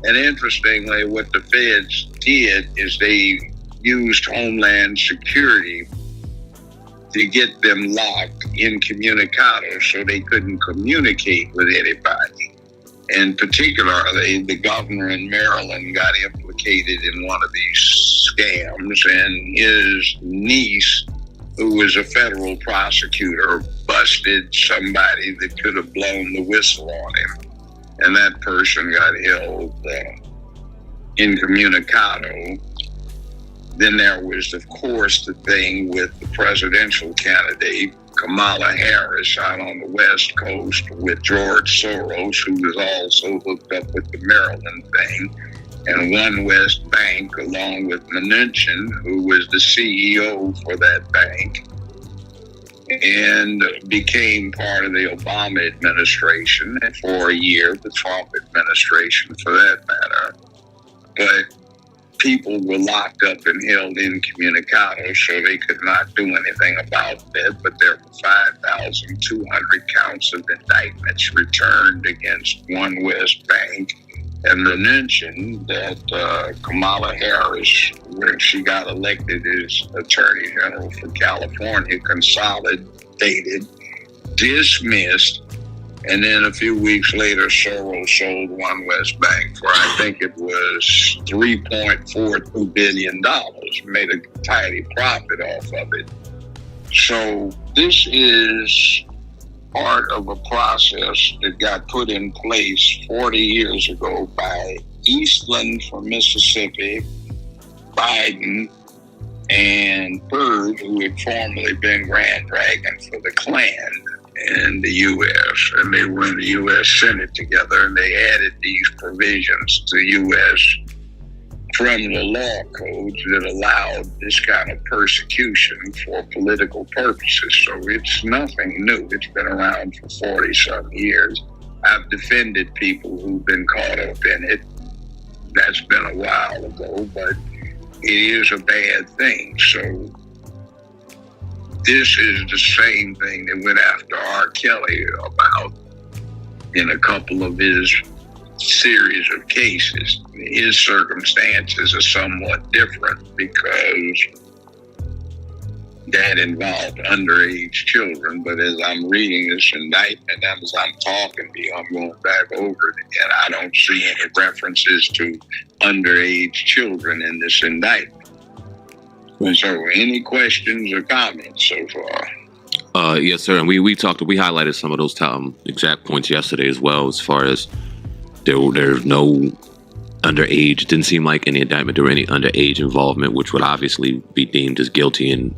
And interestingly, what the feds did is they used Homeland Security to get them locked incommunicado so they couldn't communicate with anybody. And particularly, the governor in Maryland got implicated in one of these scams, and his niece, who was a federal prosecutor, busted somebody that could have blown the whistle on him. And that person got held incommunicado. Then there was, of course, the thing with the presidential candidate, Kamala Harris, out on the West Coast with George Soros, who was also hooked up with the Maryland thing, and One West Bank, along with Mnuchin, who was the CEO for that bank, and became part of the Obama administration for a year, the Trump administration for that matter. But people were locked up and held incommunicado, so they could not do anything about that. But there were 5,200 counts of indictments returned against One West Bank. And Mnuchin, that Kamala Harris, when she got elected as Attorney General for California, consolidated, dismissed, and then a few weeks later, Soros sold One West Bank for, I think it was $3.42 billion, made a tidy profit off of it. So this is part of a process that got put in place 40 years ago by Eastland from Mississippi, Biden, and Byrd, who had formerly been Grand Dragon for the Klan in the U.S., and they were in the U.S. Senate together, and they added these provisions to U.S. criminal law codes that allowed this kind of persecution for political purposes. So it's nothing new. It's been around for 40-some years. I've defended people who've been caught up in it. That's been a while ago, but it is a bad thing. So this is the same thing that went after R. Kelly about in a couple of his series of cases. His circumstances are somewhat different because that involved underage children. But as I'm reading this indictment, and as I'm talking to you, I'm going back over it again. I don't see any references to underage children in this indictment. So any questions or comments so far? Yes, sir. And we highlighted some of those exact points yesterday as well, as far as there's no underage. It didn't seem like in the indictment there were any underage involvement, which would obviously be deemed as guilty, and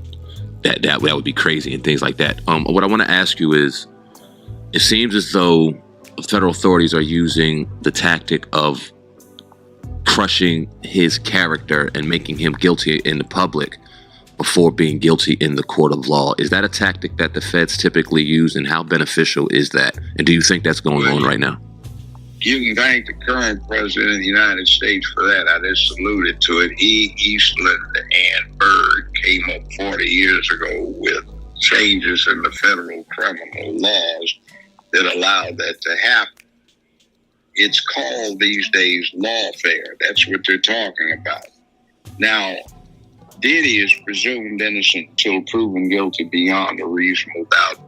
that would be crazy and things like that. What I want to ask you is, it seems as though federal authorities are using the tactic of crushing his character and making him guilty in the public before being guilty in the court of law. Is that a tactic that the feds typically use, and how beneficial is that? And do you think that's going on right now? You can thank the current president of the United States for that. I just alluded to it. Eastland and Byrd came up 40 years ago with changes in the federal criminal laws that allowed that to happen. It's called these days lawfare. That's what they're talking about. Now, Diddy is presumed innocent until proven guilty beyond a reasonable doubt.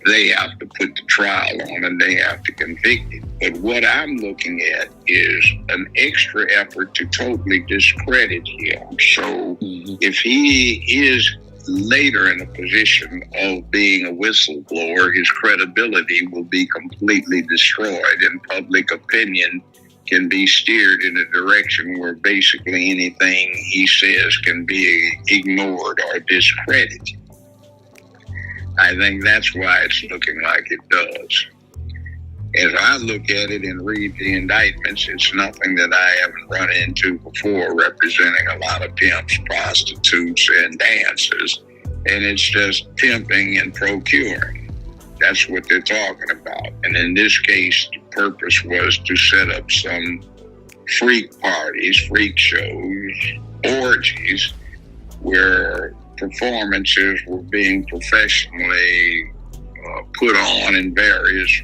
They have to put the trial on and they have to convict him. But what I'm looking at is an extra effort to totally discredit him. So if he is later in a position of being a whistleblower, his credibility will be completely destroyed, and public opinion can be steered in a direction where basically anything he says can be ignored or discredited. I think that's why it's looking like it does. As I look at it and read the indictments, it's nothing that I haven't run into before, representing a lot of pimps, prostitutes, and dancers. And it's just pimping and procuring. That's what they're talking about. And in this case, the purpose was to set up some freak parties, freak shows, orgies, where performances were being professionally put on in various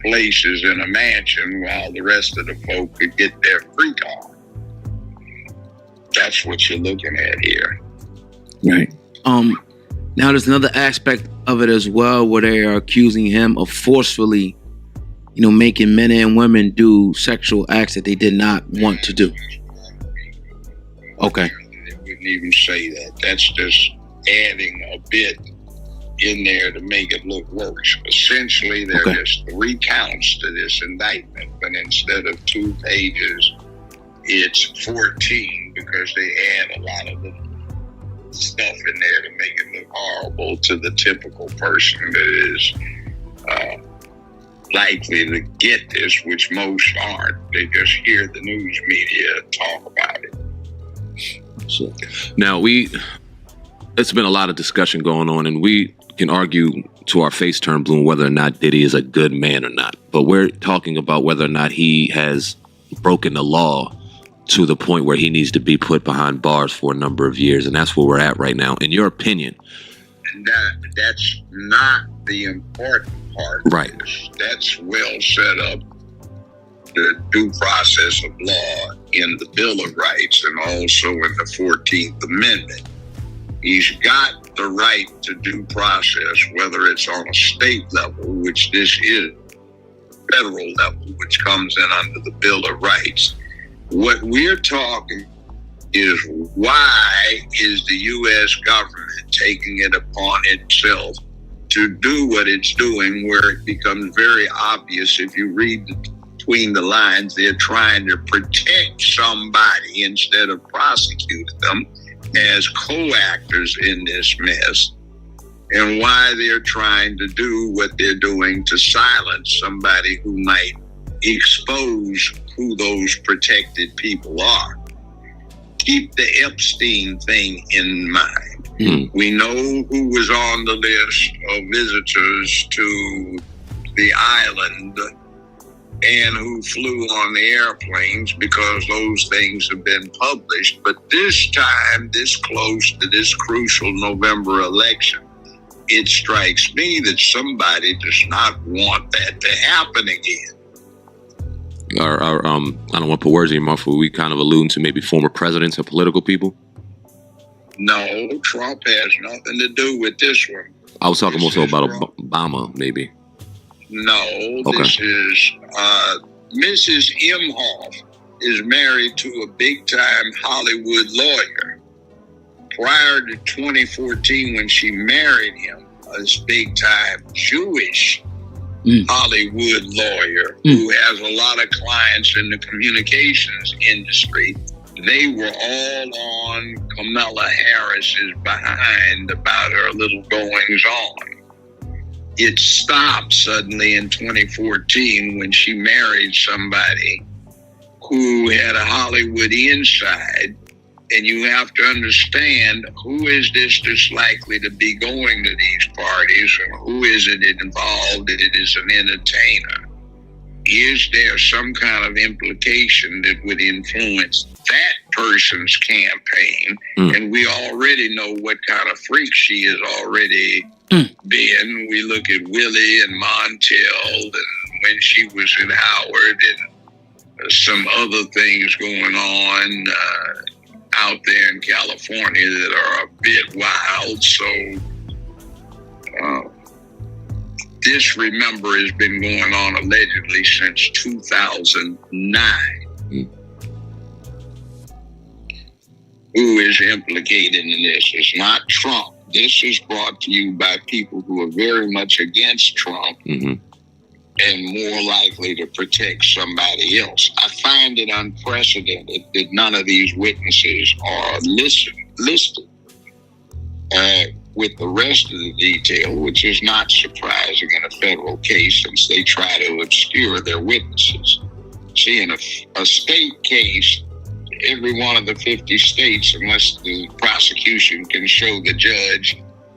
places in a mansion while the rest of the folk could get their freak on. That's what you're looking at here. Right. Now there's another aspect of it as well where they are accusing him of forcefully, making men and women do sexual acts that they did not want to do. Okay. They wouldn't even say that. That's just adding a bit in there to make it look worse. Essentially, there are just 3 counts to this indictment, but instead of 2 pages, it's 14 because they add a lot of little stuff in there to make it look horrible to the typical person that is likely to get this, which most aren't. They just hear the news media talk about it. So, now it's been a lot of discussion going on, and we can argue to our face turn blue whether or not Diddy is a good man or not. But we're talking about whether or not he has broken the law to the point where he needs to be put behind bars for a number of years, and that's where we're at right now. In your opinion? And that's not the important part. Right. That's well set up, the due process of law in the Bill of Rights and also in the 14th Amendment. He's got the right to due process, whether it's on a state level, which this is, federal level, which comes in under the Bill of Rights. What we're talking is, why is the U.S. government taking it upon itself to do what it's doing, where it becomes very obvious if you read between the lines, they're trying to protect somebody instead of prosecuting them as co-actors in this mess, and why they're trying to do what they're doing to silence somebody who might expose who those protected people are. Keep the Epstein thing in mind. We know who was on the list of visitors to the island and who flew on the airplanes, because those things have been published. But this time, this close to this crucial November election, it strikes me that somebody does not want that to happen again. I don't want to put words in your mouth, but we kind of alluding to maybe former presidents or political people? No, Trump has nothing to do with this one. I was talking more so about Obama, maybe. No, this is Mrs. Imhoff is married to a big-time Hollywood lawyer. Prior to 2014, when she married him, this big-time Jewish Hollywood lawyer who has a lot of clients in the communications industry, they were all on Kamala Harris's behind about her little goings on. It stopped suddenly in 2014 when she married somebody who had a Hollywood inside. And you have to understand, who is this that's likely to be going to these parties, and who is it involved that it is an entertainer? Is there some kind of implication that would influence that person's campaign? And we already know what kind of freak she has already been. We look at Willie and Montel, and when she was in Howard, and some other things going on out there in California that are a bit wild. So this, remember, has been going on allegedly since 2009. Who is implicated in this? It's not Trump. This is brought to you by people who are very much against Trump and more likely to protect somebody else. I find it unprecedented that none of these witnesses are listed with the rest of the detail, which is not surprising in a federal case since they try to obscure their witnesses. See, in a state case, every one of the 50 states, unless the prosecution can show the judge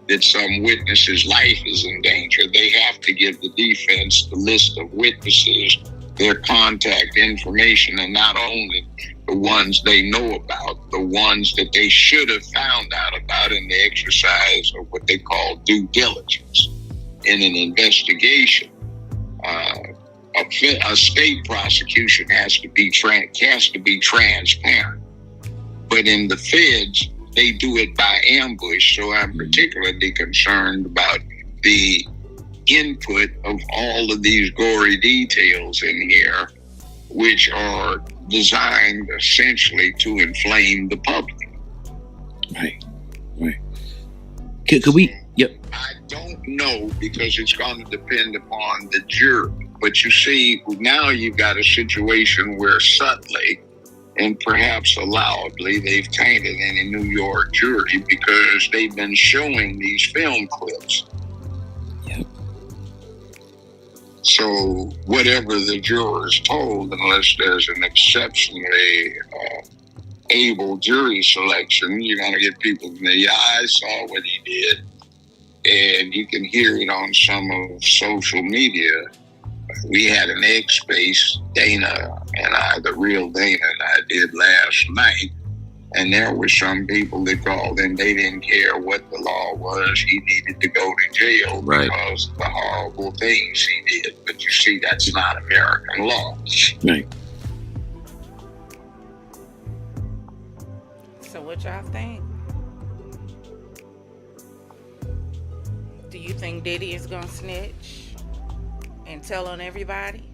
that some witness's life is in danger, they have to give the defense the list of witnesses, their contact information, and not only the ones they know about, the ones that they should have found out about in the exercise of what they call due diligence in an investigation. A state prosecution has to be transparent, but in the feds, they do it by ambush. So I'm particularly concerned about the input of all of these gory details in here, which are designed essentially to inflame the public. Right. Could we? Yep. I don't know, because it's going to depend upon the jury. But you see, now you've got a situation where subtly and perhaps loudly they've tainted any New York jury because they've been showing these film clips. Yep. So whatever the juror is told, unless there's an exceptionally able jury selection, you're going to get people from the, I saw what he did. And you can hear it on some of social media. We had an egg space, Dana and I, the real Dana and I did last night. And there were some people that called in, they didn't care what the law was. He needed to go to jail because of the horrible things he did. But you see, that's not American law. Right. So what y'all think? Do you think Diddy is gonna snitch and tell on everybody?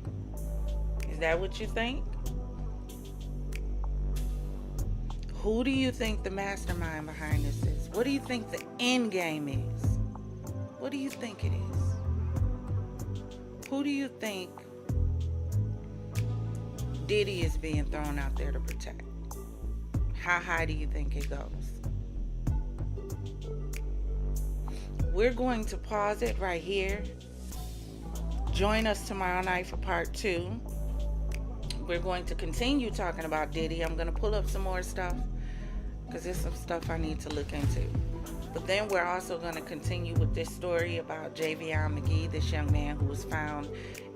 Is that what you think? Who do you think the mastermind behind this is? What do you think the end game is? What do you think it is? Who do you think Diddy is being thrown out there to protect? How high do you think it goes? We're going to pause it right here. Join us tomorrow night for part 2. We're going to continue talking about Diddy. I'm going to pull up some more stuff because there's some stuff I need to look into. But then we're also going to continue with this story about Javion Magee, this young man who was found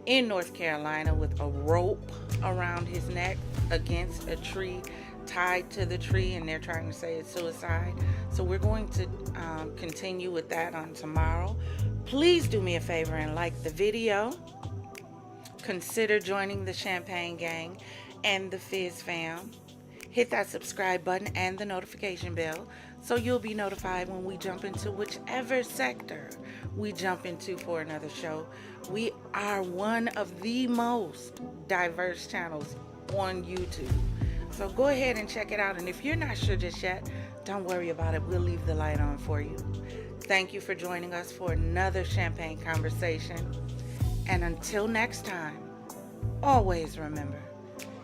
in North Carolina with a rope around his neck against a tree, tied to the tree, and they're trying to say it's suicide. So we're going to continue with that on tomorrow. Please do me a favor and like the video. Consider joining the Champagne Gang and the Fizz Fam. Hit that subscribe button and the notification bell so you'll be notified when we jump into whichever sector we jump into for another show. We are one of the most diverse channels on YouTube. So go ahead and check it out. And if you're not sure just yet, don't worry about it. We'll leave the light on for you. Thank you for joining us for another Champagne Conversation. And until next time, always remember,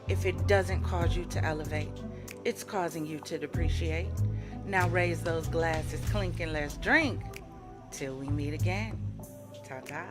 if it doesn't cause you to elevate, it's causing you to depreciate. Now raise those glasses, clink, and let's drink till we meet again. Ta-ta.